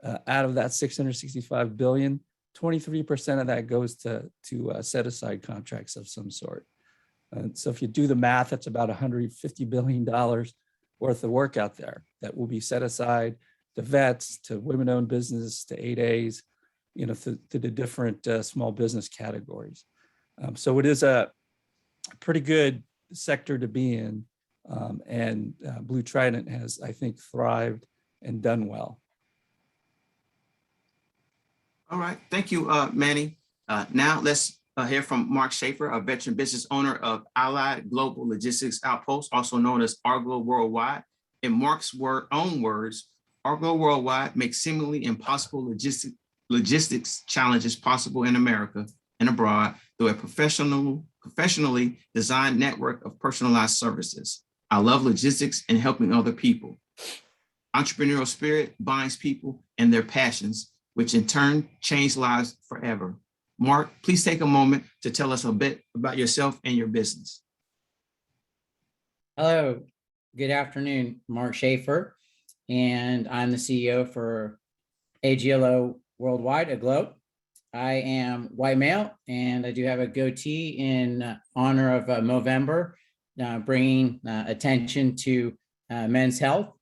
F: Out of that $665 billion, 23% of that goes to set aside contracts of some sort. So if you do the math, that's about $150 billion worth of work out there that will be set aside to vets, to women-owned business, to 8As, to the different small business categories. So it is a pretty good sector to be in. And Blue Trident has, I think, thrived and done well.
B: All right, thank you, Manny. Now let's hear from Marc Shafer, a veteran business owner of Allied Global Logistics Outpost, also known as A.G.L.O Worldwide. In Marc's own words, A.G.L.O Worldwide makes seemingly impossible logistics challenges possible in America and abroad through a professionally designed network of personalized services. I love logistics and helping other people. Entrepreneurial spirit binds people and their passions, which in turn change lives forever. Marc, please take a moment to tell us a bit about yourself and your business.
G: Hello, good afternoon, Marc Shafer, and I'm the CEO for A.G.L.O Worldwide, A.G.L.O. I am white male, and I do have a goatee in honor of Movember, bringing attention to men's health.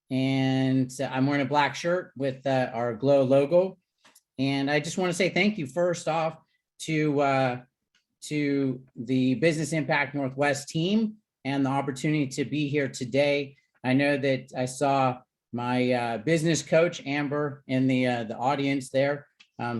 G: And I'm wearing a black shirt with our A.G.L.O logo. And I just want to say thank you first off to the Business Impact Northwest team and the opportunity to be here today. I know that I saw my business coach, Amber, in the audience there.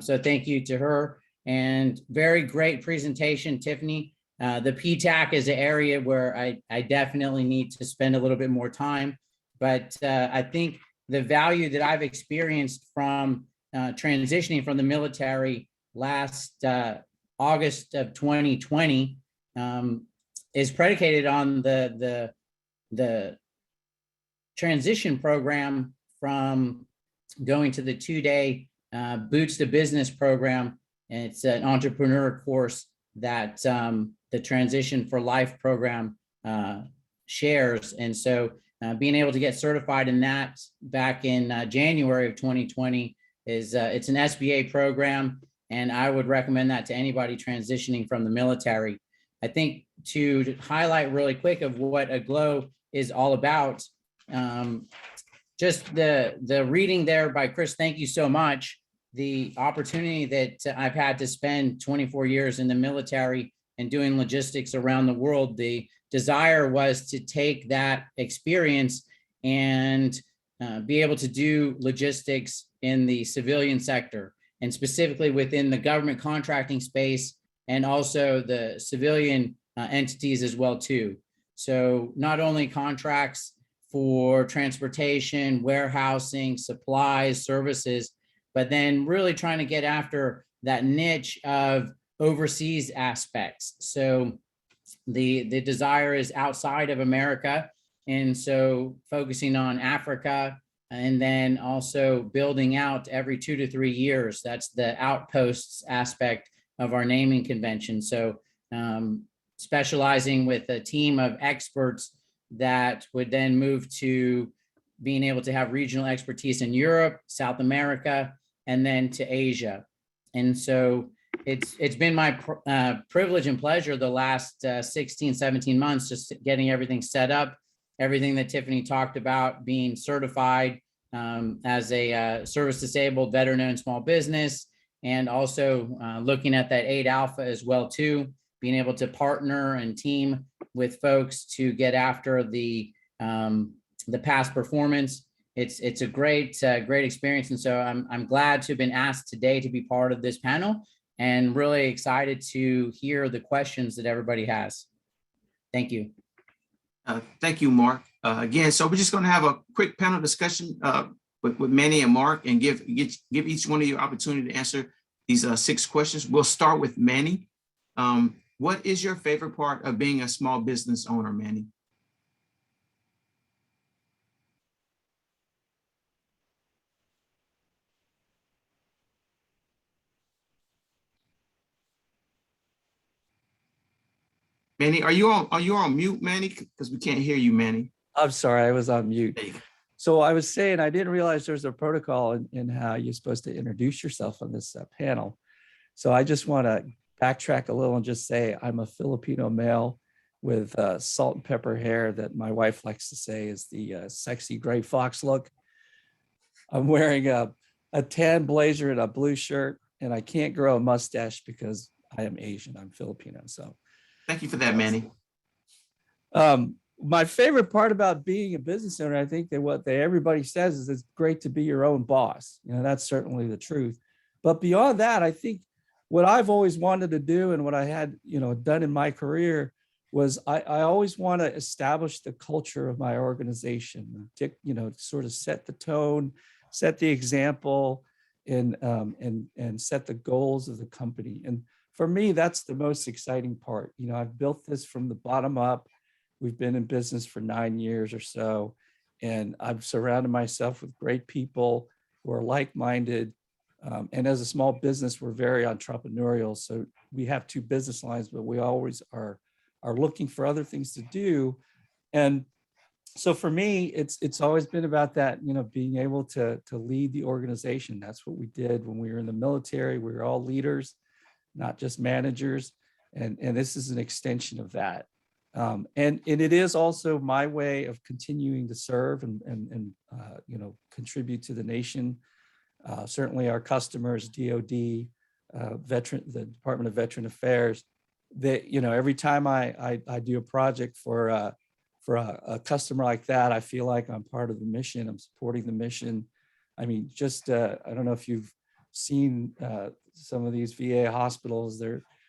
G: So thank you to her, and very great presentation, Tiffany. The Ptac is an area where I definitely need to spend a little bit more time, but I think the value that I've experienced from transitioning from the military last August of 2020 is predicated on the transition program from going to the 2-day Boots to Business program. And it's an entrepreneur course that the Transition for Life program shares. And so being able to get certified in that back in January of 2020 is it's an SBA program. And I would recommend that to anybody transitioning from the military. I think to highlight really quick of what A.G.L.O is all about, just the reading there by Chris, thank you so much. The opportunity that I've had to spend 24 years in the military and doing logistics around the world, the desire was to take that experience and be able to do logistics in the civilian sector, and specifically within the government contracting space, and also the civilian entities as well too. So not only contracts for transportation, warehousing, supplies, services, but then really trying to get after that niche of overseas aspects. So the desire is outside of America. And so focusing on Africa, and then also building out every 2 to 3 years. That's the outposts aspect of our naming convention. So specializing with a team of experts that would then move to being able to have regional expertise in Europe, South America, and then to Asia. And so it's been my privilege and pleasure the last 16, 17 months, just getting everything set up, everything that Tiffany talked about, being certified as a service disabled veteran-owned small business, and also looking at that 8 Alpha as well too, being able to partner and team with folks to get after the past performance. It's a great experience, and so I'm glad to have been asked today to be part of this panel, and really excited to hear the questions that everybody has. Thank you.
B: Thank you, Marc. Again, so we're just going to have a quick panel discussion with Manny and Marc, and give each one of you opportunity to answer these 6 questions. We'll start with Manny. What is your favorite part of being a small business owner, Manny? Manny, are you on mute, Manny? Because we can't hear you, Manny.
F: I'm sorry, I was on mute.
B: There you go.
F: So I was saying, I didn't realize there's a protocol in how you're supposed to introduce yourself on this panel. So I just want to backtrack a little and just say I'm a Filipino male with salt and pepper hair that my wife likes to say is the sexy gray fox look. I'm wearing a tan blazer and a blue shirt, and I can't grow a mustache because I am Asian. I'm Filipino. So
B: Thank you for that, Manny.
F: My favorite part about being a business owner, I think that what everybody says is it's great to be your own boss. You know, that's certainly the truth. But beyond that, I think what I've always wanted to do, and what I had, done in my career, was I always want to establish the culture of my organization, sort of set the tone, set the example, and set the goals of the company. And for me, that's the most exciting part. I've built this from the bottom up. We've been in business for 9 years or so, and I've surrounded myself with great people who are like-minded. And as a small business, we're very entrepreneurial. So we have 2 business lines, but we always are looking for other things to do. And so for me, it's always been about that, being able to lead the organization. That's what we did when we were in the military. We were all leaders, not just managers. And this is an extension of that. And it is also my way of continuing to serve and contribute to the nation. Certainly our customers, DOD, the Department of Veteran Affairs, that, you know, every time I do a project for a customer like that, I feel like I'm part of the mission. I'm supporting the mission. I mean, just I don't know if you've seen some of these VA hospitals.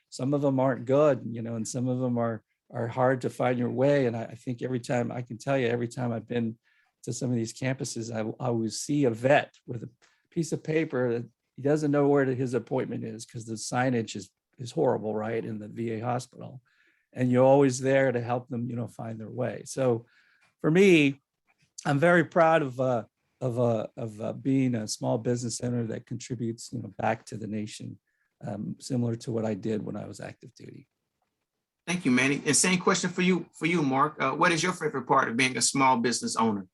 F: Some of them aren't good, you know, and some of them are hard to find your way. And I think every time, I can tell you, every time I've been to some of these campuses, I always see a vet with a piece of paper that he doesn't know where his appointment is because the signage is horrible, right, in the VA hospital. And you're always there to help them, you know, find their way. So for me, I'm very proud of being a small business owner that contributes, you know, back to the nation, similar to what I did when I was active duty.
B: Thank you, Manny. And same question for you, Marc. What is your favorite part of being a small business owner?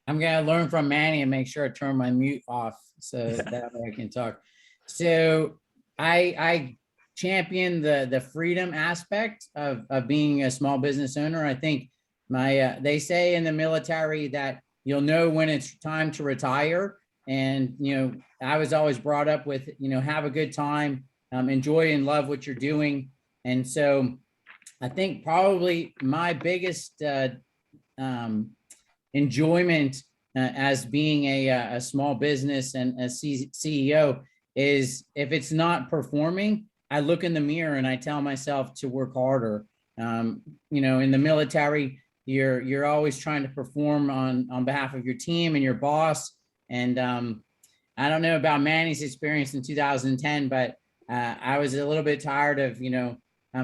G: I'm gonna learn from Manny and make sure I turn my mute off so that way I can talk. So I champion the freedom aspect of being a small business owner. I think they say in the military that you'll know when it's time to retire. And, you know, I was always brought up with, you know, have a good time, enjoy and love what you're doing. And so I think probably my biggest enjoyment as being a small business and a CEO is if it's not performing, I look in the mirror and I tell myself to work harder. You know, in the military, you're always trying to perform on behalf of your team and your boss. And I don't know about Manny's experience in 2010, but I was a little bit tired of, you know,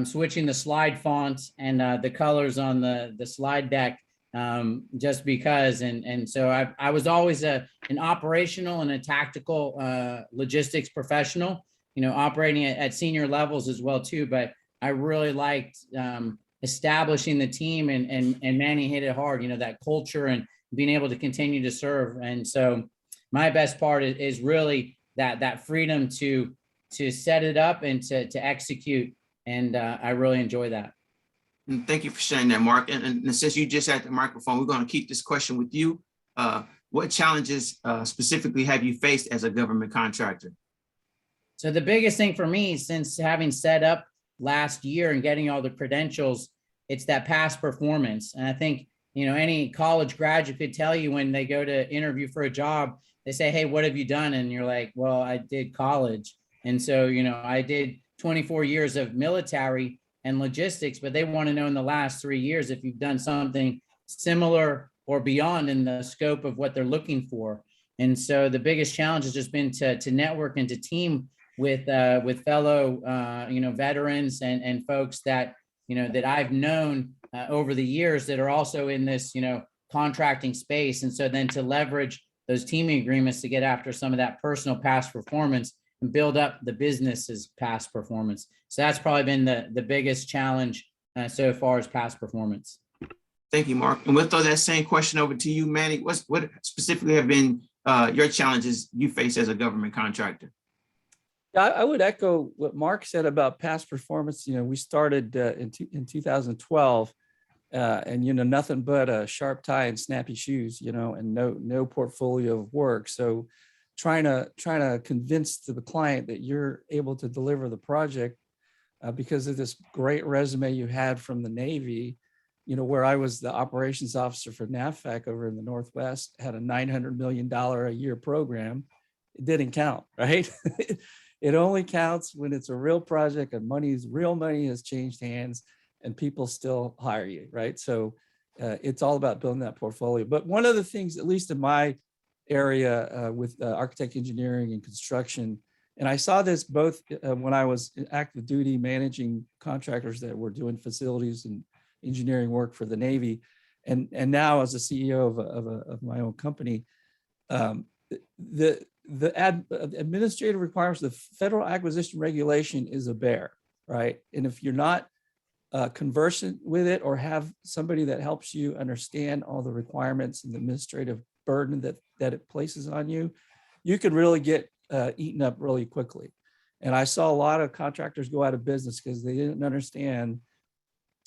G: switching the slide font and the colors on the slide deck just because. And so I was always an operational and a tactical logistics professional, you know, operating at senior levels as well too. But I really liked establishing the team and Manny hit it hard, you know, that culture and being able to continue to serve. And so my best part is really that freedom to set it up and to execute. And I really enjoy that.
B: And thank you for sharing that, Marc. And since you just had the microphone, we're going to keep this question with you. What challenges specifically have you faced as a government contractor?
G: So the biggest thing for me, since having set up last year and getting all the credentials, it's that past performance. And I think, you know, any college graduate could tell you when they go to interview for a job, they say, hey, what have you done? And you're like, well, I did college. And so, you know, I did 24 years of military and logistics, but they want to know in the last 3 years if you've done something similar or beyond in the scope of what they're looking for. And so the biggest challenge has just been to network and to team with fellow, you know, veterans and folks that, you know, that I've known over the years that are also in this, you know, contracting space. And so then to leverage those teaming agreements to get after some of that personal past performance and build up the business's past performance. So that's probably been the biggest challenge so far as past performance.
B: Thank you, Marc. And we'll throw that same question over to you, Manny. What specifically have been your challenges you face as a government contractor?
F: I would echo what Marc said about past performance. You know, we started in 2012 and, you know, nothing but a sharp tie and snappy shoes, you know, and no portfolio of work. So trying to convince to the client that you're able to deliver the project because of this great resume you had from the Navy, you know, where I was the operations officer for NAVFAC over in the Northwest, had a $900 million a year program. It didn't count, right? It only counts when it's a real project and real money has changed hands and people still hire you, right? So it's all about building that portfolio. But one of the things, at least in my area with architect engineering and construction, and I saw this both when I was in active duty managing contractors that were doing facilities and engineering work for the Navy, and now as a CEO of my own company, the administrative requirements, the federal acquisition regulation is a bear, right? And if you're not conversant with it or have somebody that helps you understand all the requirements and the administrative burden that it places on you, you can really get eaten up really quickly. And I saw a lot of contractors go out of business because they didn't understand,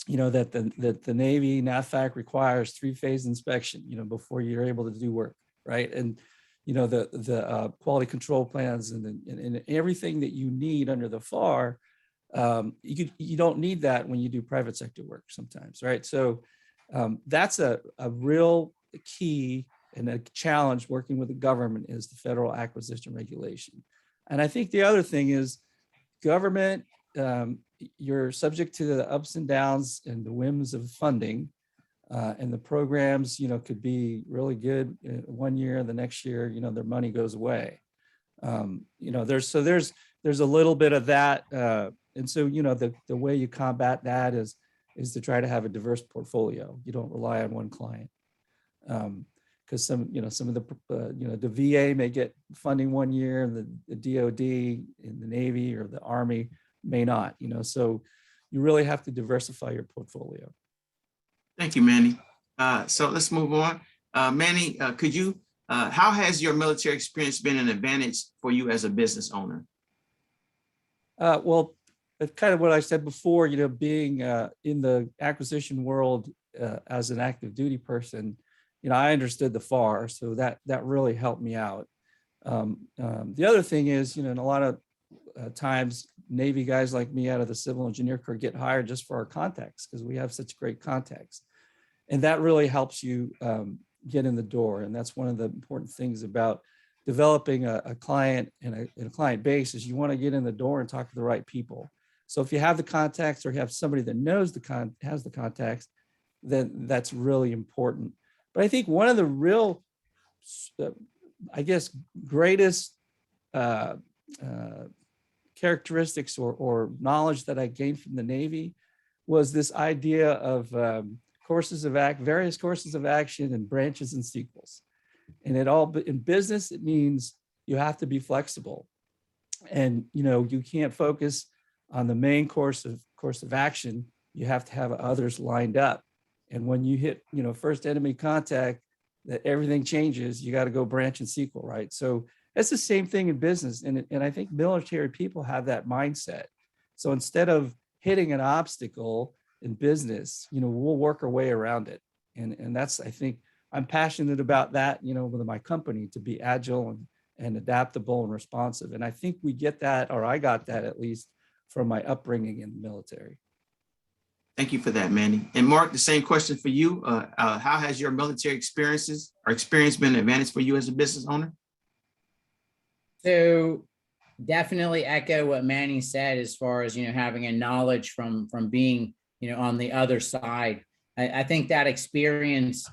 F: you know, that the Navy NAVFAC requires 3-phase inspection, you know, before you're able to do work, right? And the quality control plans and everything that you need under the FAR. You don't need that when you do private sector work sometimes, right? So that's a real key and a challenge working with the government is the federal acquisition regulation. And I think the other thing is government, you're subject to the ups and downs and the whims of funding. And the programs, could be really good one year, the next year, their money goes away. There's a little bit of that. And so, the way you combat that is to try to have a diverse portfolio. You don't rely on one client. Because some of the VA may get funding one year and the DOD in the Navy or the Army may not, so you really have to diversify your portfolio.
B: Thank you, Manny. So let's move on. Manny, could you, how has your military experience been an advantage for you as a business owner?
F: Well, it's kind of what I said before, being in the acquisition world as an active duty person, I understood the FAR, so that really helped me out. The other thing is, in a lot of times, Navy guys like me out of the Civil Engineer Corps get hired just for our contacts because we have such great contacts. And that really helps you get in the door. And that's one of the important things about developing a client and a client base is you want to get in the door and talk to the right people. So if you have the contacts or you have somebody that knows has the contacts, then that's really important. But I think one of the real, greatest characteristics or knowledge that I gained from the Navy was this idea of various courses of action and branches and sequels. And in business, it means you have to be flexible. And, you can't focus on the main course of action. You have to have others lined up. And when you hit, first enemy contact, that everything changes, you got to go branch and sequel, right? So it's the same thing in business. And I think military people have that mindset. So instead of hitting an obstacle in business, we'll work our way around it. And that's, I think, I'm passionate about that, with my company to be agile and adaptable and responsive. And I think we get that, or I got that at least from my upbringing in the military.
B: Thank you for that, Manny. And Marc, the same question for you. How has your military experience been an advantage for you as a business owner?
G: So definitely echo what Manny said as far as, having a knowledge from being, on the other side. I think that experience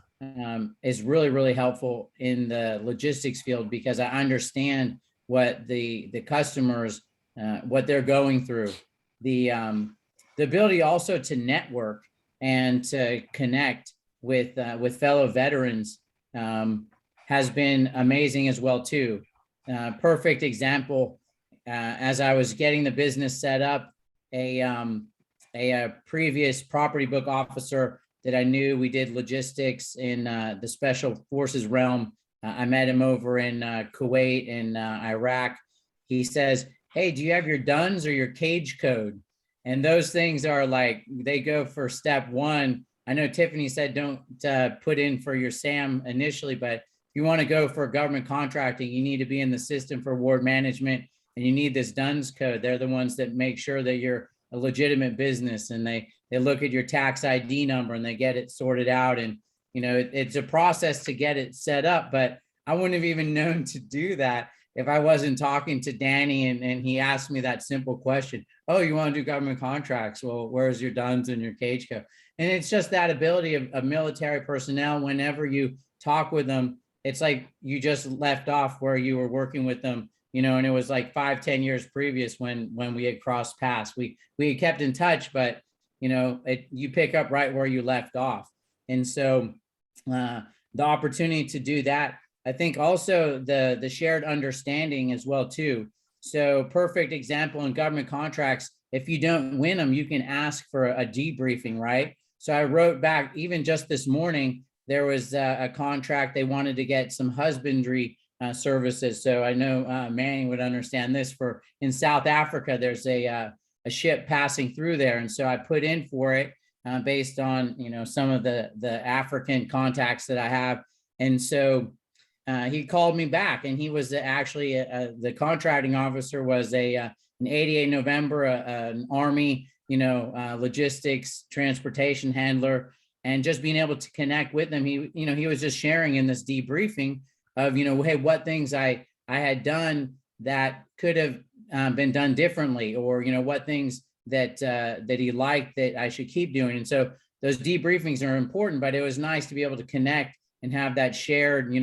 G: is really, really helpful in the logistics field because I understand what the customers, what they're going through. The ability also to network and to connect with fellow veterans has been amazing as well too. Perfect example, as I was getting the business set up, a previous property book officer that I knew, we did logistics in the special forces realm. I met him over in Kuwait and Iraq. He says, "Hey, do you have your DUNS or your cage code?" And those things are like, they go for step one. I know Tiffany said don't put in for your SAM initially, but if you want to go for government contracting, you need to be in the system for award management and you need this DUNS code. They're the ones that make sure that you're a legitimate business and they look at your tax ID number and they get it sorted out. And, it's a process to get it set up, but I wouldn't have even known to do that if I wasn't talking to Danny and he asked me that simple question. "Oh, you want to do government contracts? Well, where's your DUNS and your cage code?" And it's just that ability of military personnel. Whenever you talk with them, it's like you just left off where you were working with them, and it was like 5-10 years previous when we had crossed paths. We had kept in touch, but you pick up right where you left off. And so the opportunity to do that, I think also the shared understanding as well too. So perfect example in government contracts, if you don't win them, you can ask for a debriefing, right? So I wrote back, even just this morning, there was a contract, they wanted to get some husbandry services. So I know Manny would understand this. In South Africa, there's a ship passing through there. And so I put in for it based on, some of the African contacts that I have. And so he called me back, and he was actually the contracting officer was an 88 November, an Army, logistics transportation handler, and just being able to connect with him, he was just sharing in this debriefing of, hey, what things I had done that could have been done differently, or what things that he liked that I should keep doing. And so those debriefings are important, but it was nice to be able to connect and have that shared,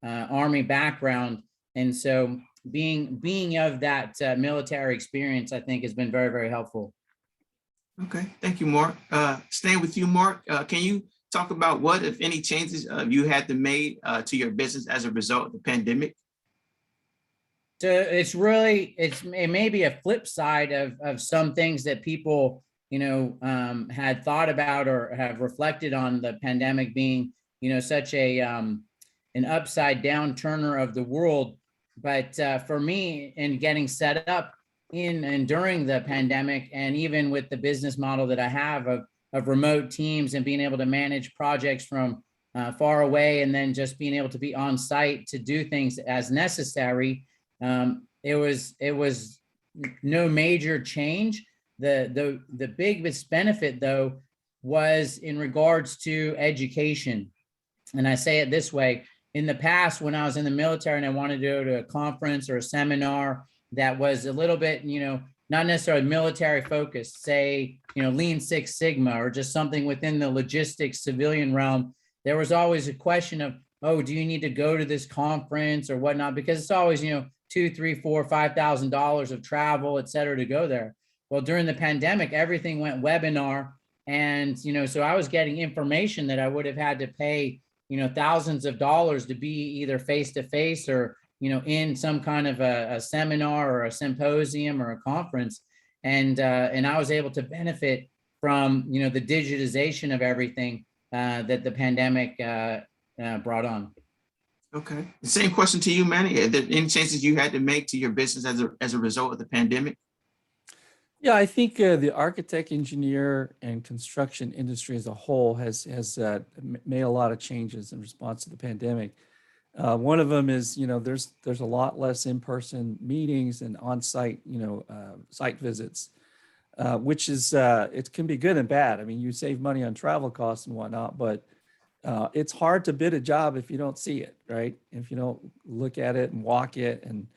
G: Army background. And so being of that military experience, I think has been very, very helpful.
B: Okay, thank you, Marc. Staying with you, Marc, can you talk about what, if any, changes you had to make to your business as a result of the pandemic?
G: So it may be a flip side of some things that people, had thought about or have reflected on the pandemic being, such an upside down turner of the world. But for me, in getting set up in and during the pandemic, and even with the business model that I have of remote teams and being able to manage projects from far away, and then just being able to be on site to do things as necessary, it was no major change. The biggest benefit, though, was in regards to education. And I say it this way: in the past, when I was in the military and I wanted to go to a conference or a seminar that was a little bit, not necessarily military focused, say, Lean Six Sigma, or just something within the logistics civilian realm, there was always a question of, oh, do you need to go to this conference or whatnot? Because it's always, $2,000, $3,000, $4,000, $5,000 of travel, et cetera, to go there. Well, during the pandemic, everything went webinar. And, so I was getting information that I would have had to pay, thousands of dollars to be either face-to-face or, in some kind of a seminar or a symposium or a conference. And I was able to benefit from, the digitization of everything that the pandemic brought on.
B: Okay. The same question to you, Manny. Are there any changes you had to make to your business as a result of the pandemic?
F: Yeah, I think the architect, engineer, and construction industry as a whole has made a lot of changes in response to the pandemic. One of them is, there's a lot less in-person meetings and on-site, site visits, which is, it can be good and bad. I mean, you save money on travel costs and whatnot, but it's hard to bid a job if you don't see it, right? If you don't look at it and walk it. And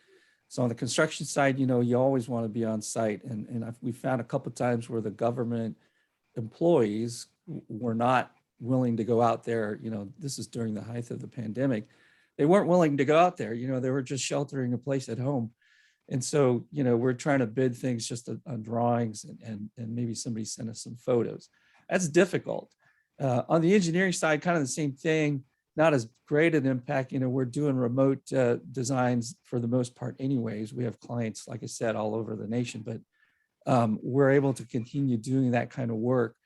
F: so on the construction side, you always want to be on site. And we found a couple of times where the government employees were not willing to go out there. This is during the height of the pandemic. They weren't willing to go out there. They were just sheltering in place at home. And so, we're trying to bid things just on drawings and maybe somebody sent us some photos. That's difficult. On the engineering side, kind of the same thing, not as great an impact. We're doing remote designs for the most part anyways. We have clients, like I said, all over the nation, but we're able to continue doing that kind of work.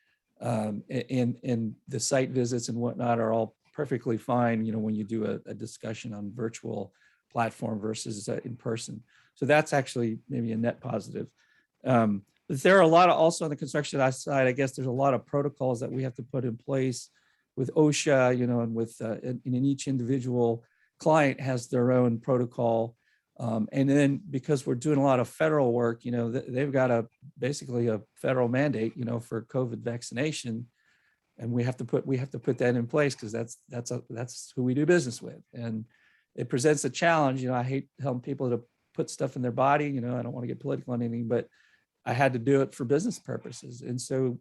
F: And the site visits and whatnot are all perfectly fine, when you do a discussion on virtual platform versus in person. So that's actually maybe a net positive. But there are a lot of, also on the construction side, I guess there's a lot of protocols that we have to put in place with OSHA, and with in each individual client has their own protocol. And then because we're doing a lot of federal work, they've got basically a federal mandate, for COVID vaccination. And we have to put that in place because that's who we do business with. And it presents a challenge. I hate telling people to put stuff in their body. I don't want to get political on anything, but I had to do it for business purposes. And so,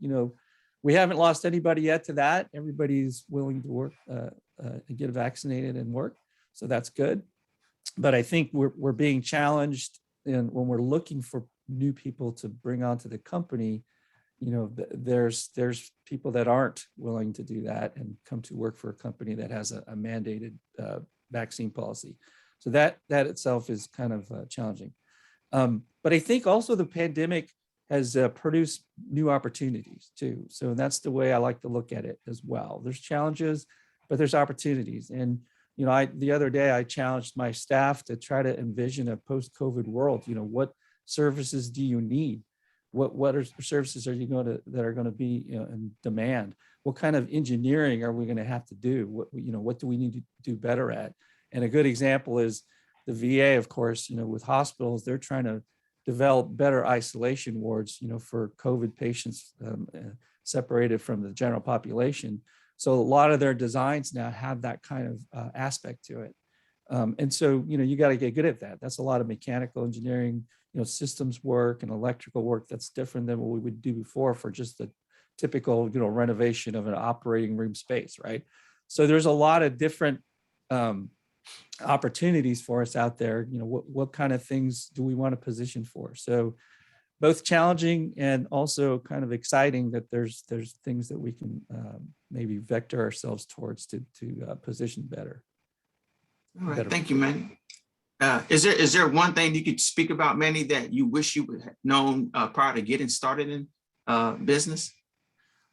F: we haven't lost anybody yet to that. Everybody's willing to work, get vaccinated and work. So that's good. But I think we're being challenged, and when we're looking for new people to bring onto the company, there's people that aren't willing to do that and come to work for a company that has a mandated vaccine policy. So that itself is kind of challenging. But I think also the pandemic has produced new opportunities too. So that's the way I like to look at it as well. There's challenges, but there's opportunities. And the other day I challenged my staff to try to envision a post-COVID world. What services do you need? What services are you that are going to be in demand? What kind of engineering are we going to have to do? What do we need to do better at? And a good example is the VA, of course, with hospitals, they're trying to develop better isolation wards, for COVID patients separated from the general population. So a lot of their designs now have that kind of aspect to it. And so, you got to get good at that. That's a lot of mechanical engineering, systems work and electrical work that's different than what we would do before for just the typical, renovation of an operating room space, right? So there's a lot of different opportunities for us out there. What kind of things do we want to position for? So both challenging and also kind of exciting that there's things that we can maybe vector ourselves towards to position better.
B: All right, thank you, Manny. Is there one thing you could speak about, Manny, that you wish you would have known prior to getting started in business?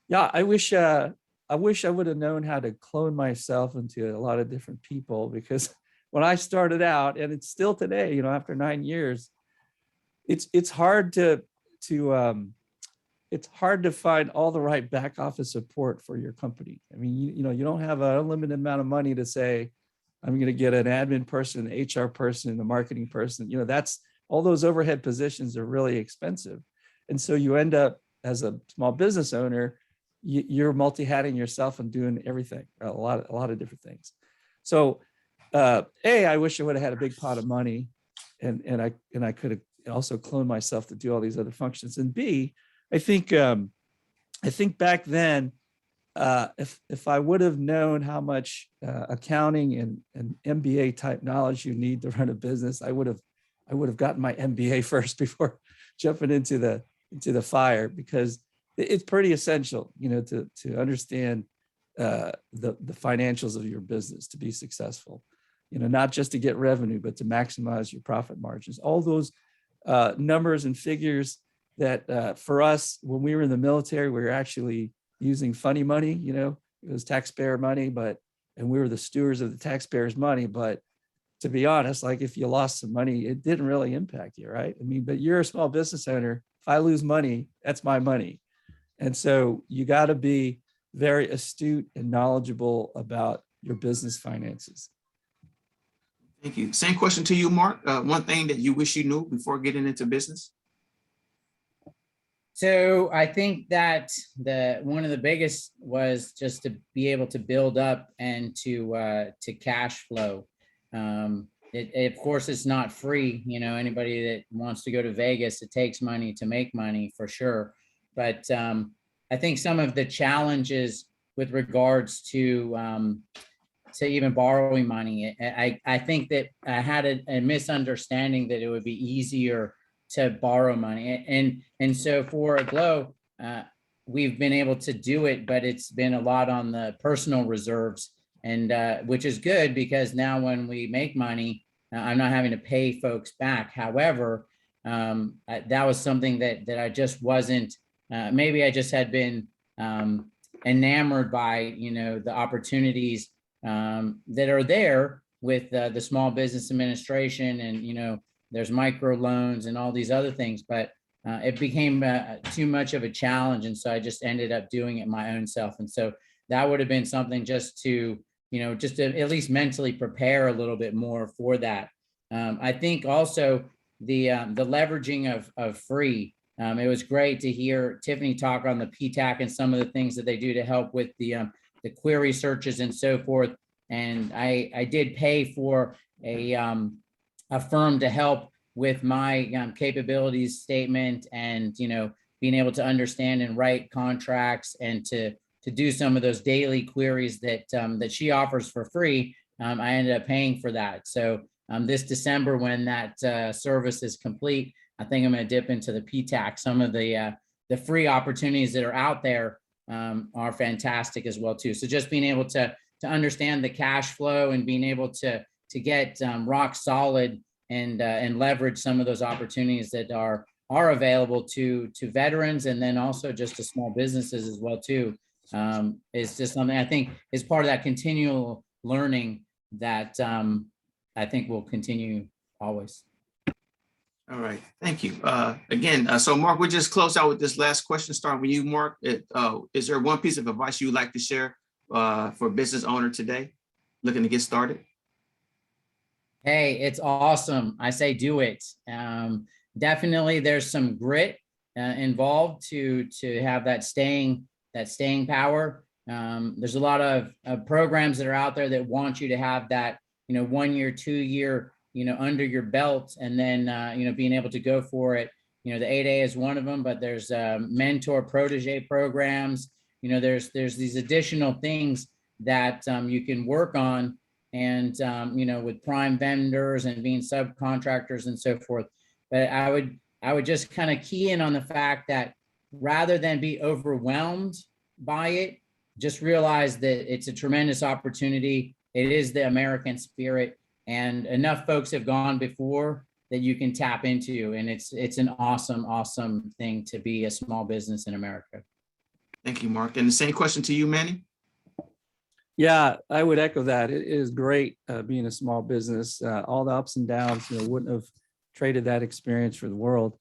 F: Yeah, I wish I would have known how to clone myself into a lot of different people, because when I started out, and it's still today, after 9 years, it's hard to find all the right back office support for your company. I mean, you don't have an unlimited amount of money to say, I'm going to get an admin person, an HR person, a marketing person. That's all those overhead positions are really expensive. And so you end up as a small business owner, you're multi-hatting yourself and doing everything, a lot of different things. So I wish I would have had a big pot of money and I could have also cloned myself to do all these other functions. And B, I think back then, if I would have known how much accounting and MBA type knowledge you need to run a business, I would have gotten my MBA first before jumping into the fire, because it's pretty essential, to understand the financials of your business to be successful. Not just to get revenue, but to maximize your profit margins. All those numbers and figures that for us, when we were in the military, we were actually using funny money, it was taxpayer money, and we were the stewards of the taxpayers' money. But to be honest, like if you lost some money, it didn't really impact you, right? I mean, but you're a small business owner. If I lose money, that's my money. And so you got to be very astute and knowledgeable about your business finances.
B: Thank you. Same question to you, Marc. One thing that you wish you knew before getting into business?
G: So I think that one of the biggest was just to be able to build up and to cash flow. Of course, it's not free. Anybody that wants to go to Vegas, it takes money to make money for sure. But I think some of the challenges with regards to even borrowing money, I think that I had a misunderstanding that it would be easier to borrow money. And so for A.G.L.O, we've been able to do it, but it's been a lot on the personal reserves, and which is good, because now when we make money, I'm not having to pay folks back. However, that was something that I just wasn't, maybe I just had been enamored by, the opportunities that are there with the Small Business Administration, and, there's micro loans and all these other things, but it became too much of a challenge. And so I just ended up doing it my own self. And so that would have been something just to, just to at least mentally prepare a little bit more for that. I think also the leveraging of free. It was great to hear Tiffany talk on the Ptac and some of the things that they do to help with the query searches and so forth. And I did pay for a firm to help with my capabilities statement, and being able to understand and write contracts, and to do some of those daily queries that she offers for free. I ended up paying for that. So this December, when that service is complete, I think I'm going to dip into the Ptac. Some of the free opportunities that are out there are fantastic as well too. So just being able to understand the cash flow and being able to get rock solid and leverage some of those opportunities that are available to veterans, and then also just to small businesses as well too, is just something I think is part of that continual learning that I think will continue always.
B: All right, thank you. Again, so Marc, we'll just close out with this last question, starting with you, Marc. Is there one piece of advice you would like to share for a business owner today looking to get started?
G: Hey, it's awesome. I say do it. Definitely, there's some grit involved to have that staying power. There's a lot of programs that are out there that want you to have that, 1 year, 2 year, under your belt, and then being able to go for it. The 8A is one of them, but there's mentor protege programs. There's these additional things that you can work on, and with prime vendors and being subcontractors and so forth. But I would just kind of key in on the fact that rather than be overwhelmed by it, just realize that it's a tremendous opportunity. It is the American spirit, and enough folks have gone before that you can tap into, and it's an awesome thing to be a small business in America.
B: Thank you, Mark. And the same question to you, Manny.
F: Yeah, I would echo that. It is great being a small business. All the ups and downs, wouldn't have traded that experience for the world.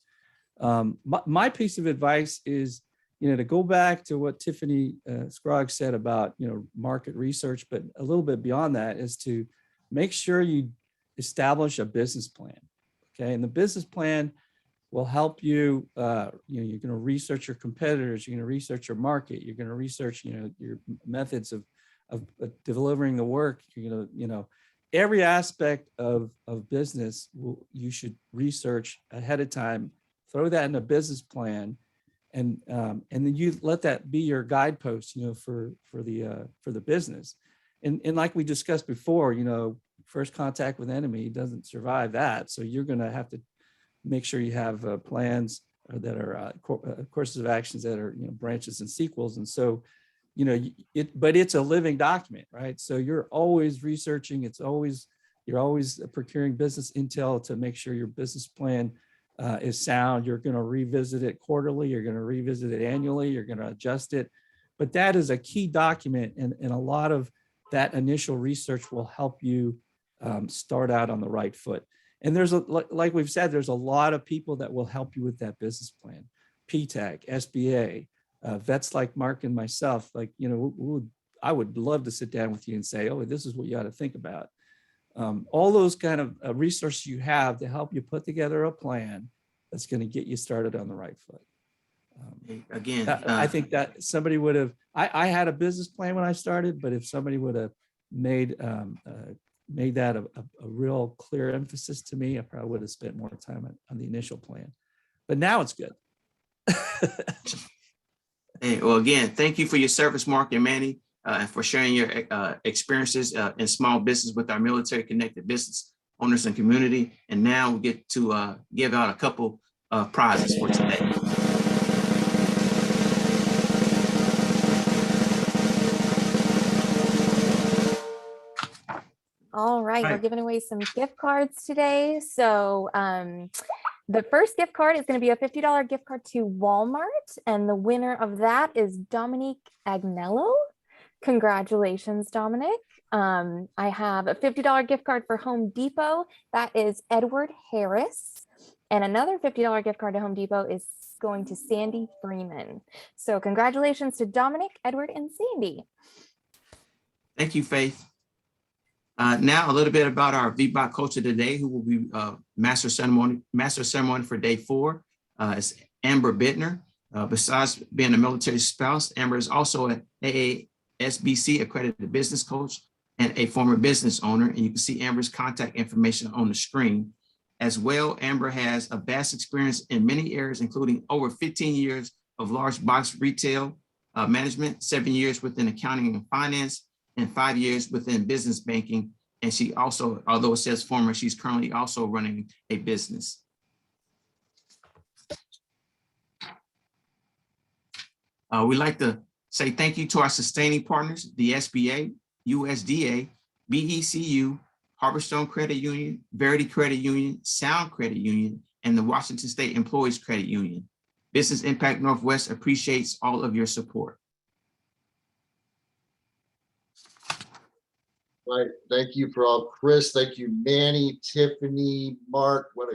F: My piece of advice is, to go back to what Tiffany Scroggs said about, market research, but a little bit beyond that is to make sure you establish a business plan. Okay, and the business plan will help you. You're going to research your competitors. You're going to research your market. You're going to research, your methods of delivering the work. You're going to, every aspect of business you should research ahead of time. Throw that in a business plan, and then you let that be your guidepost, for the business. And like we discussed before, first contact with enemy doesn't survive that. So you're going to have to make sure you have plans that are courses of actions that are, branches and sequels. And so, but it's a living document, right? So you're always researching. You're always procuring business intel to make sure your business plan is sound. You're going to revisit it quarterly. You're going to revisit it annually. You're going to adjust it. But that is a key document, and a lot of that initial research will help you start out on the right foot. And like we've said, there's a lot of people that will help you with that business plan. Ptac, SBA, vets like Marc and myself, I would love to sit down with you and say, oh, this is what you ought to think about. All those kind of resources you have to help you put together a plan that's going to get you started on the right foot.
B: Again,
F: I think that somebody would have, I had a business plan when I started, but if somebody would have made that a real clear emphasis to me, I probably would have spent more time on the initial plan. But now it's good.
B: Hey, well, again, thank you for your service, Marc and Manny, and for sharing your experiences in small business with our military connected business owners and community. And now we get to give out a couple of prizes for today.
H: All right, we're giving away some gift cards today. So the first gift card is going to be a $50 gift card to Walmart, and the winner of that is Dominique A.G.L.O. Congratulations, Dominic. I have a $50 gift card for Home Depot. That is Edward Harris. And another $50 gift card to Home Depot is going to Sandy Freeman. So congratulations to Dominic, Edward, and Sandy.
B: Thank you, Faith. Now a little bit about our VBOT coach of the day, who will be master ceremony for day 4. It's Amber Bittner. Besides being a military spouse, Amber is also an AASBC accredited business coach and a former business owner. And you can see Amber's contact information on the screen. As well, Amber has a vast experience in many areas, including over 15 years of large box retail management, 7 years within accounting and finance, and 5 years within business banking. And she also, although it says former, she's currently also running a business. We'd like to say thank you to our sustaining partners, the SBA, USDA, BECU, Harborstone Credit Union, Verity Credit Union, Sound Credit Union, and the Washington State Employees Credit Union. Business Impact Northwest appreciates all of your support.
A: Right. Thank you for all, Chris. Thank you, Manny, Tiffany, Marc. What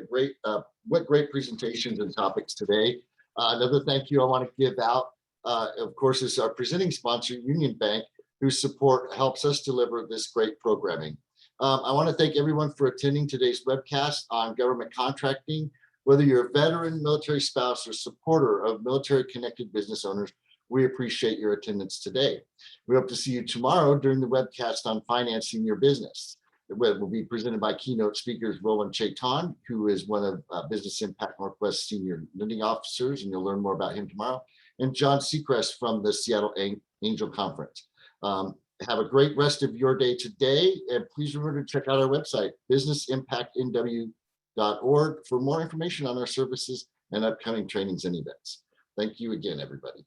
A: great presentations and topics today. Another thank you I want to give out, of course, is our presenting sponsor, Union Bank, whose support helps us deliver this great programming. I want to thank everyone for attending today's webcast on government contracting. Whether you're a veteran, military spouse, or supporter of military-connected business owners, we appreciate your attendance today. We hope to see you tomorrow during the webcast on financing your business. It will be presented by keynote speakers Roland Chaitan, who is one of Business Impact Northwest Senior Lending Officers, and you'll learn more about him tomorrow, and John Seacrest from the Seattle Angel Conference. Have a great rest of your day today, and please remember to check out our website, businessimpactnw.org, for more information on our services and upcoming trainings and events. Thank you again, everybody.